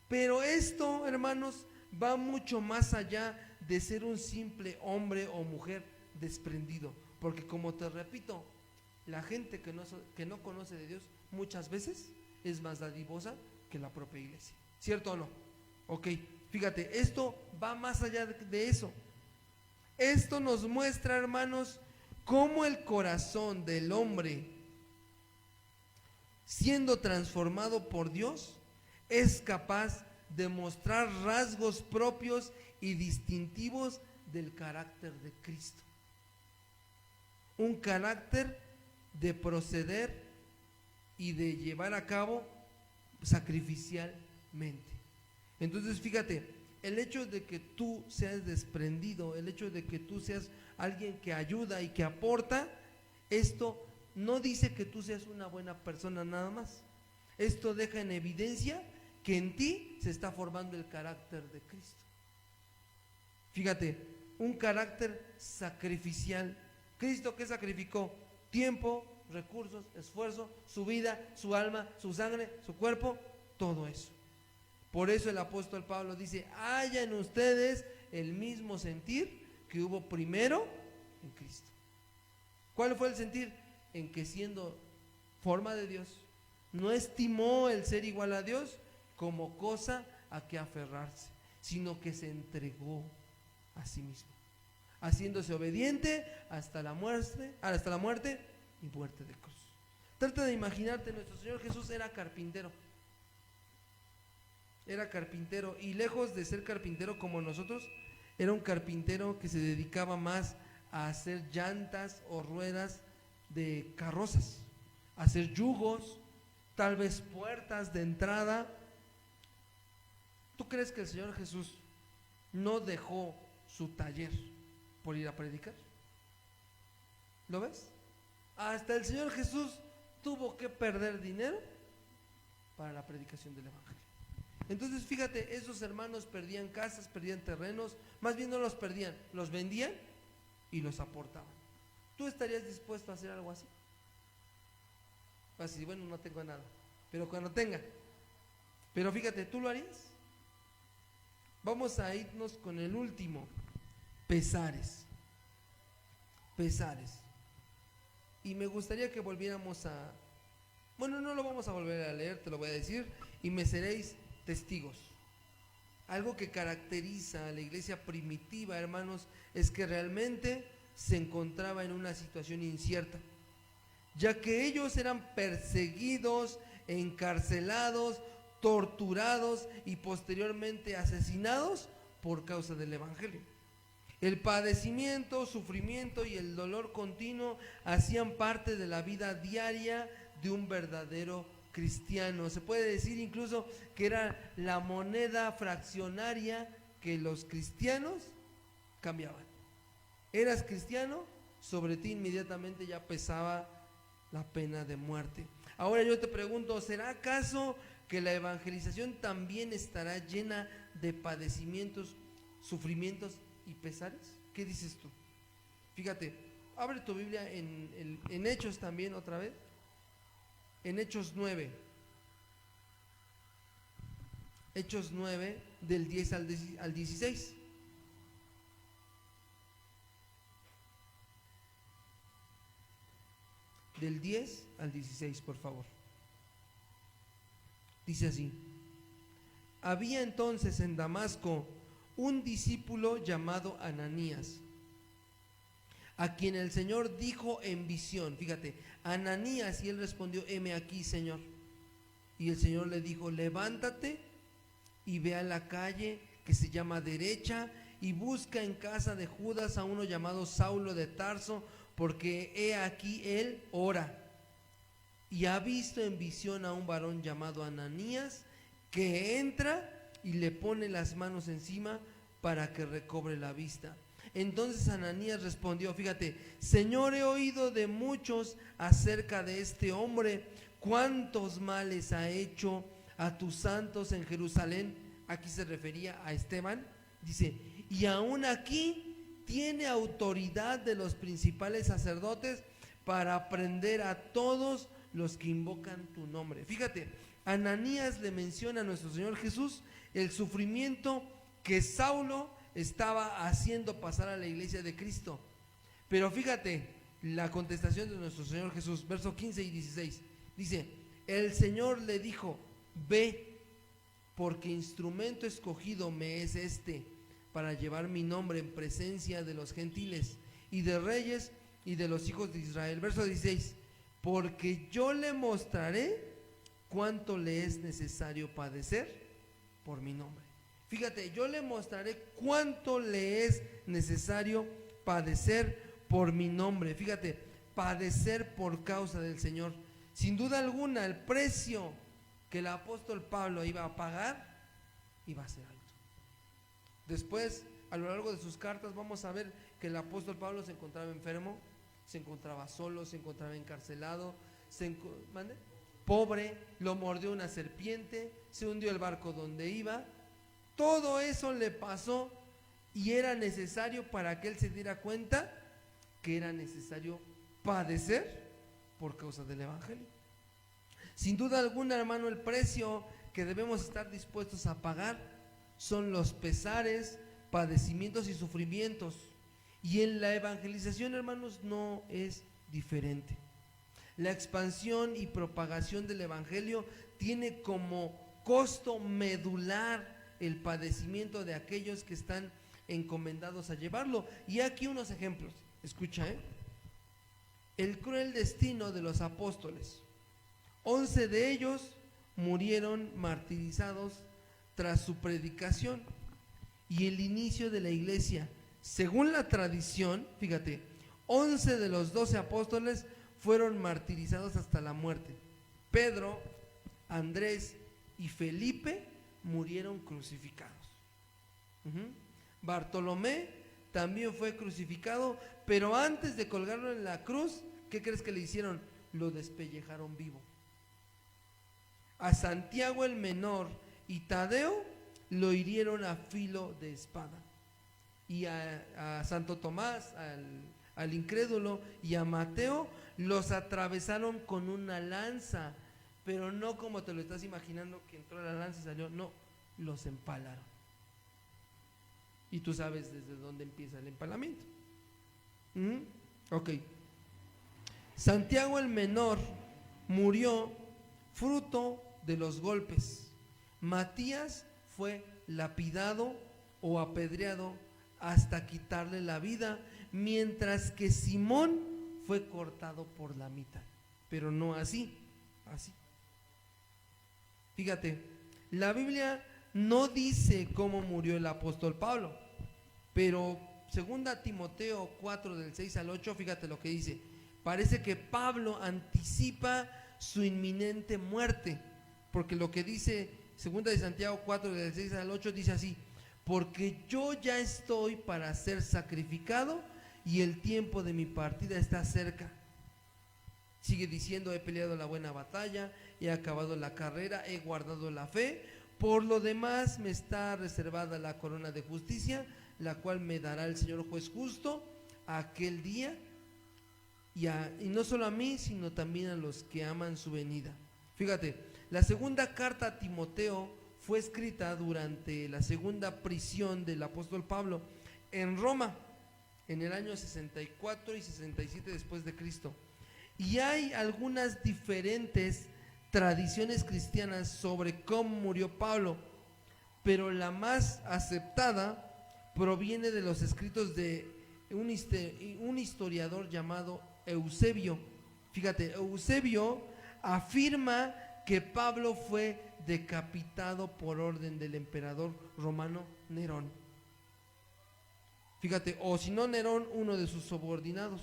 Pero esto, hermanos, va mucho más allá de ser un simple hombre o mujer desprendido, porque como te repito, la gente que no conoce de Dios muchas veces es más dadivosa que la propia iglesia, ¿cierto o no? Ok, fíjate, esto va más allá de eso. Esto nos muestra, hermanos, cómo el corazón del hombre, siendo transformado por Dios, es capaz de mostrar rasgos propios y distintivos del carácter de Cristo. Un carácter de proceder y de llevar a cabo sacrificialmente. Entonces, fíjate, el hecho de que tú seas desprendido, el hecho de que tú seas alguien que ayuda y que aporta, esto no dice que tú seas una buena persona nada más. Esto deja en evidencia que en ti se está formando el carácter de Cristo. Fíjate, un carácter sacrificial. ¿Cristo qué sacrificó? Tiempo, recursos, esfuerzo, su vida, su alma, su sangre, su cuerpo, todo eso. Por eso el apóstol Pablo dice: haya en ustedes el mismo sentir que hubo primero en Cristo. ¿Cuál fue el sentir? En que siendo forma de Dios, no estimó el ser igual a Dios como cosa a que aferrarse, sino que se entregó a sí mismo, haciéndose obediente hasta la muerte y muerte de cruz. Trata de imaginarte, nuestro Señor Jesús era carpintero. Era carpintero, y lejos de ser carpintero como nosotros, era un carpintero que se dedicaba más a hacer llantas o ruedas de carrozas, a hacer yugos, tal vez puertas de entrada. ¿Tú crees que el Señor Jesús no dejó su taller por ir a predicar. ¿Lo ves? Hasta el Señor Jesús tuvo que perder dinero para la predicación del Evangelio. Entonces fíjate, esos hermanos perdían casas, perdían terrenos, más bien no los perdían, los vendían y los aportaban. ¿Tú estarías dispuesto a hacer algo así? Así, bueno, no tengo nada, pero cuando tenga. Pero fíjate, ¿tú lo harías? Vamos a irnos con el último, pesares. Pesares. Y me gustaría que volviéramos a... Bueno, no lo vamos a volver a leer, te lo voy a decir, y me seréis testigos. Algo que caracteriza a la iglesia primitiva, hermanos, es que realmente se encontraba en una situación incierta, ya que ellos eran perseguidos, encarcelados, torturados y posteriormente asesinados por causa del Evangelio. El padecimiento, sufrimiento y el dolor continuo hacían parte de la vida diaria de un verdadero cristiano. Se puede decir incluso que era la moneda fraccionaria que los cristianos cambiaban. Eras cristiano, sobre ti inmediatamente ya pesaba la pena de muerte. Ahora yo te pregunto, ¿será acaso que la evangelización también estará llena de padecimientos, sufrimientos y pesares? ¿Qué dices tú? Fíjate, abre tu Biblia en Hechos también otra vez. En Hechos 9. Hechos 9 del 10 al 16. Del 10 al 16, por favor. Dice así: había entonces en Damasco un discípulo llamado Ananías, a quien el Señor dijo en visión, fíjate, Ananías, y él respondió: heme aquí, Señor. Y el Señor le dijo: levántate y ve a la calle que se llama Derecha y busca en casa de Judas a uno llamado Saulo de Tarso, porque he aquí él ora y ha visto en visión a un varón llamado Ananías, que entra y le pone las manos encima para que recobre la vista. Entonces Ananías respondió, fíjate: Señor, he oído de muchos acerca de este hombre, cuántos males ha hecho a tus santos en Jerusalén. Aquí se refería a Esteban. Dice: y aún aquí tiene autoridad de los principales sacerdotes para prender a todos los que invocan tu nombre. Fíjate, Ananías le menciona a nuestro Señor Jesús el sufrimiento que Saulo estaba haciendo pasar a la iglesia de Cristo. Pero fíjate la contestación de nuestro Señor Jesús, versos 15 y 16. Dice: el Señor le dijo: ve, porque instrumento escogido me es este, para llevar mi nombre en presencia de los gentiles y de reyes y de los hijos de Israel. Verso 16: porque yo le mostraré cuánto le es necesario padecer por mi nombre. Fíjate, yo le mostraré cuánto le es necesario padecer por mi nombre. Fíjate, padecer por causa del Señor. Sin duda alguna, el precio que el apóstol Pablo iba a pagar iba a ser alto. Después, a lo largo de sus cartas, vamos a ver que el apóstol Pablo se encontraba enfermo, se encontraba solo, se encontraba encarcelado, pobre, lo mordió una serpiente, se hundió el barco donde iba. Todo eso le pasó y era necesario para que él se diera cuenta que era necesario padecer por causa del Evangelio. Sin duda alguna, hermano, el precio que debemos estar dispuestos a pagar son los pesares, padecimientos y sufrimientos. Y en la evangelización, hermanos, no es diferente. La expansión y propagación del Evangelio tiene como costo medular el padecimiento de aquellos que están encomendados a llevarlo. Y aquí unos ejemplos. Escucha, el cruel destino de los apóstoles. 11 de ellos murieron martirizados tras su predicación. Y el inicio de la iglesia, según la tradición, fíjate, 11 de los 12 apóstoles fueron martirizados hasta la muerte. Pedro, Andrés y Felipe murieron crucificados. Bartolomé también fue crucificado, pero antes de colgarlo en la cruz, ¿qué crees que le hicieron? Lo despellejaron vivo. A Santiago el menor y Tadeo lo hirieron a filo de espada. Y a Santo Tomás, al incrédulo, y a Mateo los atravesaron con una lanza, pero no como te lo estás imaginando, que entró la lanza y salió, no, los empalaron. Y tú sabes desde dónde empieza el empalamiento. Ok. Santiago el menor murió fruto de los golpes. Matías fue lapidado o apedreado hasta quitarle la vida, mientras que Simón fue cortado por la mitad, pero no así. Fíjate, la Biblia no dice cómo murió el apóstol Pablo, pero 2 Timoteo 4 del 6 al 8, fíjate lo que dice. Parece que Pablo anticipa su inminente muerte, porque lo que dice 2 de Santiago 4 del 6 al 8 dice así: porque yo ya estoy para ser sacrificado y el tiempo de mi partida está cerca. Sigue diciendo: he peleado la buena batalla, he acabado la carrera, he guardado la fe. Por lo demás me está reservada la corona de justicia, la cual me dará el Señor juez justo aquel día, y no solo a mí, sino también a los que aman su venida. Fíjate, la segunda carta a Timoteo fue escrita durante la segunda prisión del apóstol Pablo en Roma, en el año 64 y 67 después de Cristo. Y hay algunas diferentes tradiciones cristianas sobre cómo murió Pablo, pero la más aceptada proviene de los escritos de un historiador llamado Eusebio. Fíjate, Eusebio afirma que Pablo fue decapitado por orden del emperador romano Nerón. Fíjate, o si no Nerón, uno de sus subordinados.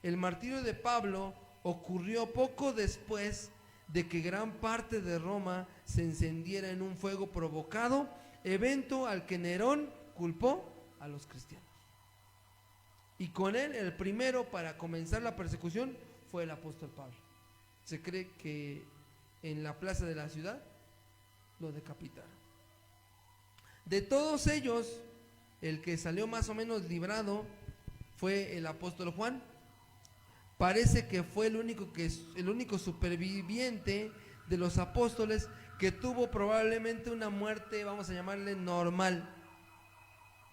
El martirio de Pablo ocurrió poco después de que gran parte de Roma se encendiera en un fuego provocado, evento al que Nerón culpó a los cristianos. Y con él, el primero para comenzar la persecución fue el apóstol Pablo. Se cree que en la plaza de la ciudad lo decapitaron. De todos ellos, el que salió más o menos librado fue el apóstol Juan. Parece que fue el único superviviente de los apóstoles que tuvo probablemente una muerte, vamos a llamarle normal.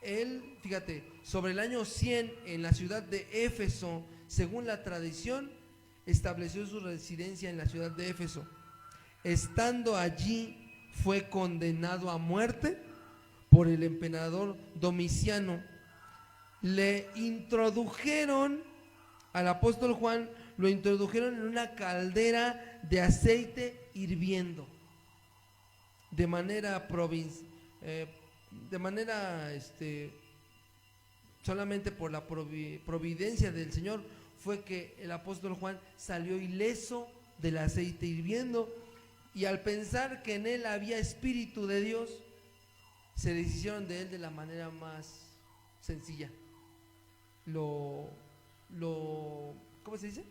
Él, fíjate, sobre el año 100 en la ciudad de Éfeso, según la tradición, estableció su residencia en la ciudad de Éfeso. Estando allí, fue condenado a muerte por el emperador Domiciano. Le introdujeron al apóstol Juan, lo introdujeron en una caldera de aceite hirviendo, de manera solamente por la providencia del Señor fue que el apóstol Juan salió ileso del aceite hirviendo, y al pensar que en él había espíritu de Dios, se deshicieron de él de la manera más sencilla. ¿Cómo se dice?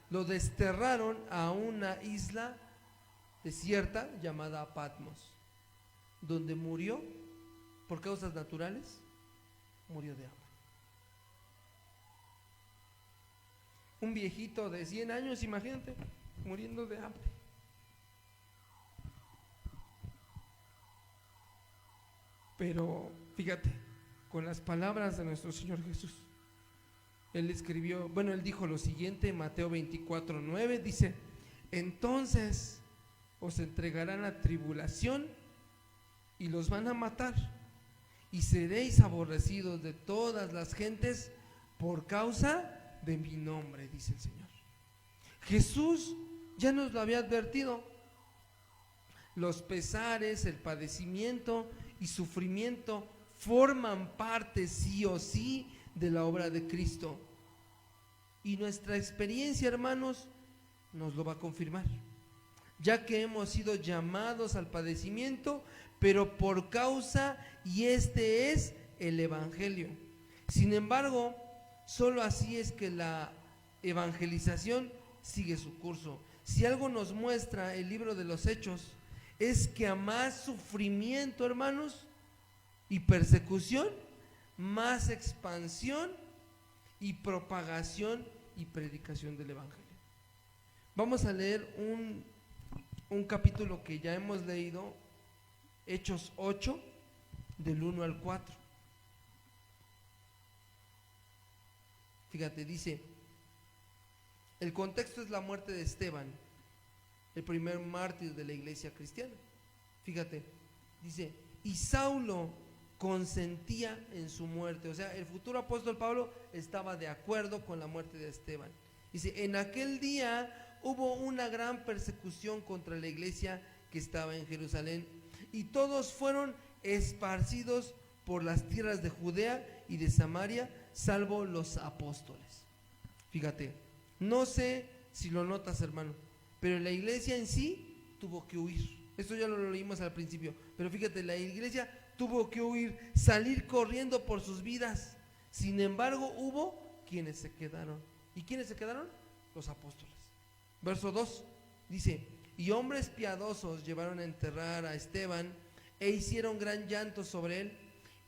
Lo desterraron a una isla desierta llamada Patmos, donde murió por causas naturales, murió de hambre. Un viejito de 100 años, imagínate, muriendo de hambre. Pero fíjate, con las palabras de nuestro Señor Jesús, Él dijo lo siguiente, Mateo 24:9, dice: entonces os entregarán a tribulación y los van a matar, y seréis aborrecidos de todas las gentes por causa de mi nombre, dice el Señor. Jesús ya nos lo había advertido. Los pesares, el padecimiento y sufrimiento forman parte sí o sí de la obra de Cristo, y nuestra experiencia, hermanos, nos lo va a confirmar, ya que hemos sido llamados al padecimiento, pero por causa, y este es el evangelio. Sin embargo, solo así es que la evangelización sigue su curso. Si algo nos muestra el libro de los Hechos, es que a más sufrimiento, hermanos, y persecución, más expansión y propagación y predicación del evangelio. Vamos a leer un capítulo que ya hemos leído, Hechos 8, del 1 al 4. Fíjate, dice, el contexto es la muerte de Esteban, el primer mártir de la iglesia cristiana. Fíjate, dice, y Saulo consentía en su muerte. O sea, el futuro apóstol Pablo estaba de acuerdo con la muerte de Esteban. Dice, en aquel día hubo una gran persecución contra la iglesia que estaba en Jerusalén, y todos fueron esparcidos por las tierras de Judea y de Samaria, salvo los apóstoles. Fíjate, no sé si lo notas, hermano, pero la iglesia en sí tuvo que huir. Esto ya lo leímos al principio, pero fíjate, la iglesia tuvo que huir, salir corriendo por sus vidas. Sin embargo, hubo quienes se quedaron. ¿Y quiénes se quedaron? Los apóstoles. Verso 2 dice, y hombres piadosos llevaron a enterrar a Esteban e hicieron gran llanto sobre él.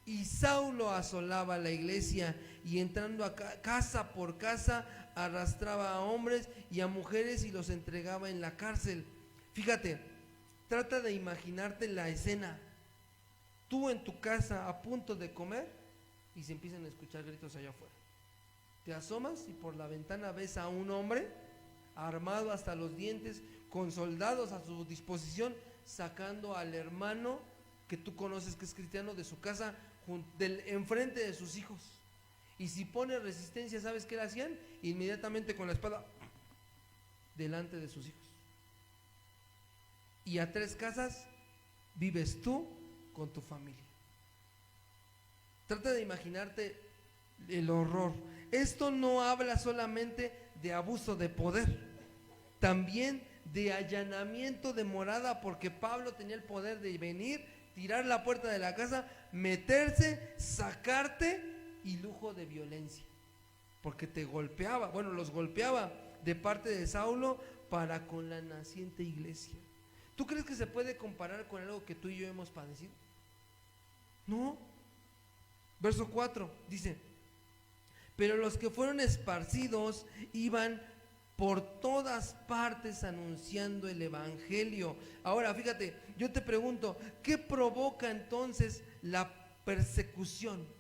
Y Saulo asolaba la iglesia y entrando a casa por casa arrastraba a hombres y a mujeres y los entregaba en la cárcel. Fíjate, trata de imaginarte la escena. Tú en tu casa a punto de comer y se empiezan a escuchar gritos allá afuera. Te asomas y por la ventana ves a un hombre armado hasta los dientes, con soldados a su disposición, sacando al hermano que tú conoces que es cristiano de su casa, enfrente de sus hijos. Y si pone resistencia, ¿sabes qué le hacían? Inmediatamente con la espada delante de sus hijos. Y a 3 casas vives tú con tu familia. Trata de imaginarte el horror. Esto no habla solamente de abuso de poder, también de allanamiento de morada, porque Pablo tenía el poder de venir, tirar la puerta de la casa, meterse, sacarte, y lujo de violencia, porque te golpeaba, bueno, los golpeaba de parte de Saulo para con la naciente iglesia. ¿Tú crees que se puede comparar con algo que tú y yo hemos padecido? No. Verso 4 dice, pero los que fueron esparcidos iban por todas partes anunciando el evangelio. Ahora, fíjate, yo te pregunto, ¿qué provoca entonces la persecución?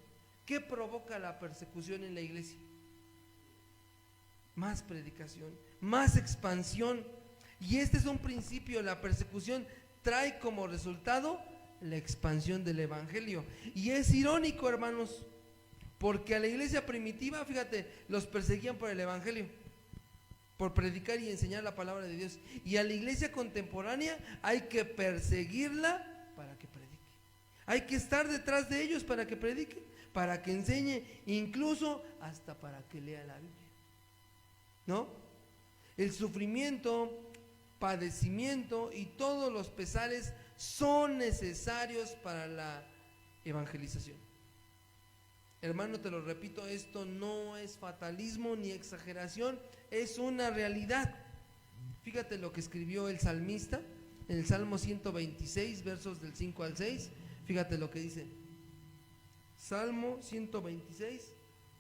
¿Qué provoca la persecución en la iglesia? Más predicación, más expansión. Y este es un principio, la persecución trae como resultado la expansión del evangelio. Y es irónico, hermanos, porque a la iglesia primitiva, fíjate, los perseguían por el evangelio, por predicar y enseñar la palabra de Dios. Y a la iglesia contemporánea hay que perseguirla para que predique. Hay que estar detrás de ellos para que predique, para que enseñe, incluso hasta para que lea la Biblia. ¿No? El sufrimiento, padecimiento y todos los pesares son necesarios para la evangelización. Hermano, te lo repito, esto no es fatalismo ni exageración, es una realidad. Fíjate lo que escribió el salmista en el Salmo 126, versos del 5 al 6. Fíjate lo que dice. Salmo 126,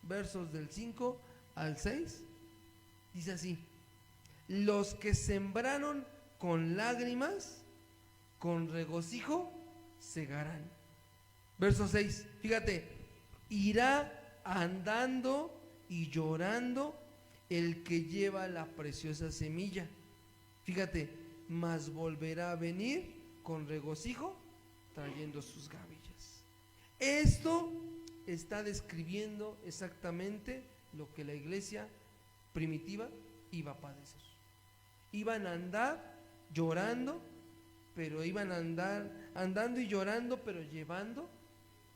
versos del 5 al 6. Dice así: los que sembraron con lágrimas, con regocijo segarán. Verso 6, fíjate, irá andando y llorando el que lleva la preciosa semilla. Fíjate, mas volverá a venir con regocijo trayendo sus gavillas. Esto está describiendo exactamente lo que la iglesia primitiva iba a padecer. Iban a andar llorando, pero iban a andar andando y llorando, pero llevando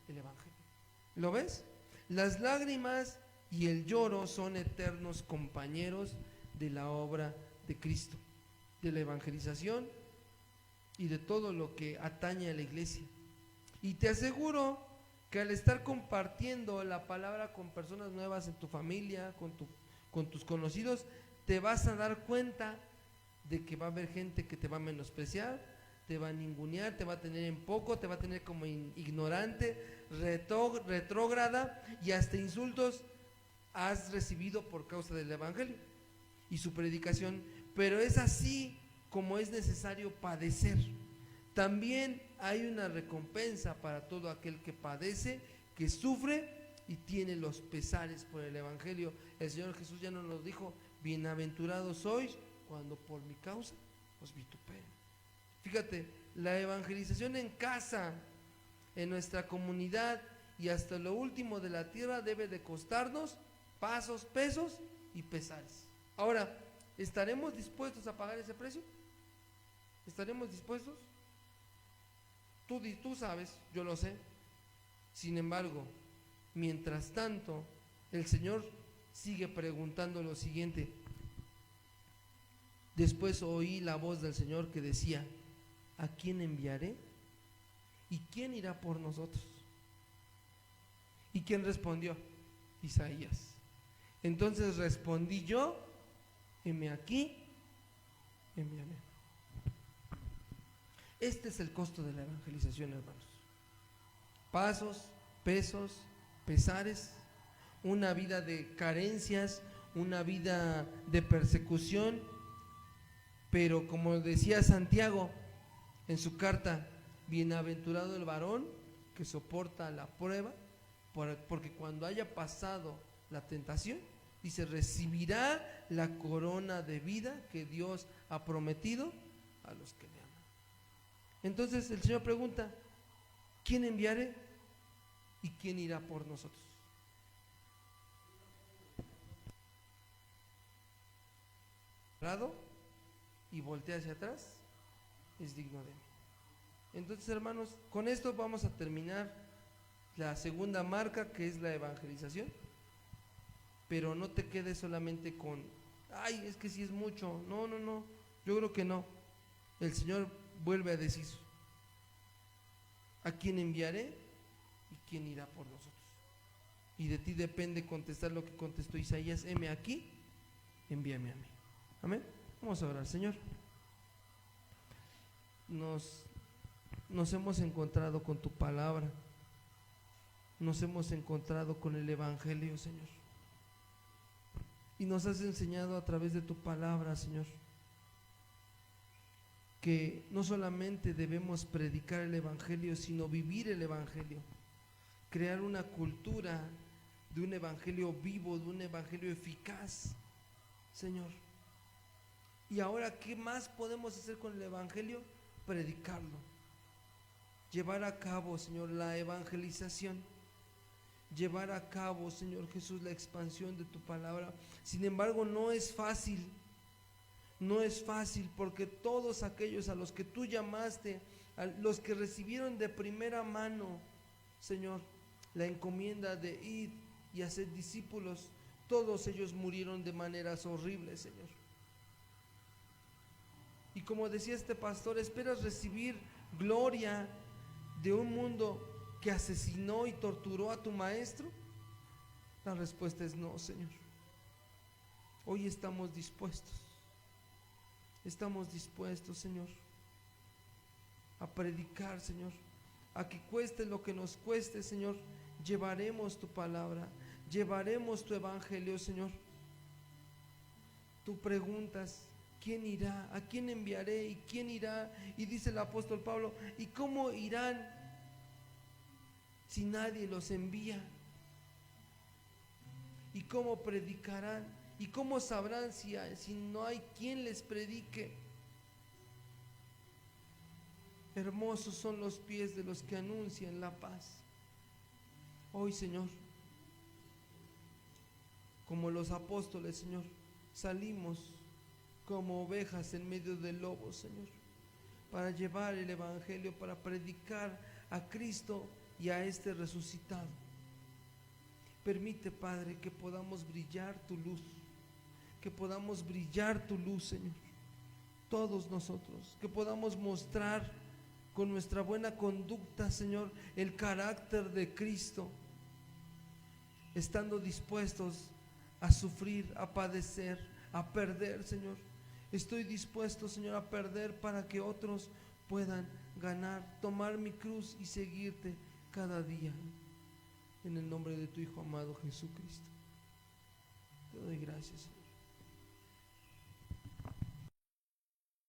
el evangelio. ¿Lo ves? Las lágrimas y el lloro son eternos compañeros de la obra de Cristo, de la evangelización y de todo lo que atañe a la iglesia. Y te aseguro que al estar compartiendo la palabra con personas nuevas en tu familia, con tus conocidos, te vas a dar cuenta de que va a haber gente que te va a menospreciar, te va a ningunear, te va a tener en poco, te va a tener como ignorante, retrógrada, y hasta insultos has recibido por causa del evangelio y su predicación. Pero es así como es necesario padecer. También hay una recompensa para todo aquel que padece, que sufre y tiene los pesares por el evangelio. El Señor Jesús ya nos lo dijo: bienaventurados sois cuando por mi causa os vituperen. Fíjate, la evangelización en casa, en nuestra comunidad y hasta lo último de la tierra debe de costarnos pasos, pesos y pesares. Ahora, ¿estaremos dispuestos a pagar ese precio? ¿Estaremos dispuestos? Tú sabes, yo lo sé. Sin embargo, mientras tanto, el Señor sigue preguntando lo siguiente. Después oí la voz del Señor que decía: ¿a quién enviaré? ¿Y quién irá por nosotros? ¿Y quién respondió? Isaías. Entonces respondí yo: heme aquí, envíame. Este es el costo de la evangelización, hermanos. Pasos, pesos, pesares, una vida de carencias, una vida de persecución. Pero como decía Santiago en su carta: bienaventurado el varón que soporta la prueba, porque cuando haya pasado la tentación, dice, recibirá la corona de vida que Dios ha prometido a los que le aman. Entonces el Señor pregunta: ¿quién enviaré? ¿Y quién irá por nosotros? Y voltea hacia atrás, es digno de mí. Entonces, hermanos, con esto vamos a terminar la segunda marca, que es la evangelización. Pero no te quedes solamente con: ay, es que sí es mucho. No, yo creo que no. El Señor vuelve a decir: ¿a quién enviaré y quién irá por nosotros? Y de ti depende contestar lo que contestó Isaías: heme aquí, envíame a mí. Amén. Vamos a orar. Señor, nos hemos encontrado con tu palabra, nos hemos encontrado con el evangelio, Señor, y nos has enseñado a través de tu palabra, Señor, que no solamente debemos predicar el evangelio, sino vivir el evangelio, crear una cultura de un evangelio vivo, de un evangelio eficaz, Señor. Y ahora, ¿qué más podemos hacer con el evangelio? Predicarlo, llevar a cabo, Señor, la evangelización, llevar a cabo, Señor Jesús, la expansión de tu palabra. Sin embargo, no es fácil, porque todos aquellos a los que tú llamaste, a los que recibieron de primera mano, Señor, la encomienda de ir y hacer discípulos, todos ellos murieron de maneras horribles, Señor. Y como decía este pastor, ¿esperas recibir gloria de un mundo que asesinó y torturó a tu maestro? La respuesta es no, Señor. Hoy estamos dispuestos, Señor, a predicar, Señor, a que cueste lo que nos cueste, Señor. Llevaremos tu palabra, llevaremos tu evangelio, Señor. Tú preguntas: ¿quién irá? ¿A quién enviaré? ¿Y quién irá? Y dice el apóstol Pablo: ¿y cómo irán si nadie los envía? ¿Y cómo predicarán? ¿Y cómo sabrán si no hay quien les predique? Hermosos son los pies de los que anuncian la paz. Hoy, Señor, como los apóstoles, Señor, salimos como ovejas en medio del lobo, Señor, para llevar el evangelio, para predicar a Cristo y a este resucitado. Permite, Padre, que podamos brillar tu luz, Señor, todos nosotros, que podamos mostrar con nuestra buena conducta, Señor, el carácter de Cristo, estando dispuestos a sufrir, a padecer, a perder, Señor. Estoy dispuesto, Señor, a perder para que otros puedan ganar, tomar mi cruz y seguirte cada día. En el nombre de tu Hijo amado Jesucristo. Te doy gracias, Señor.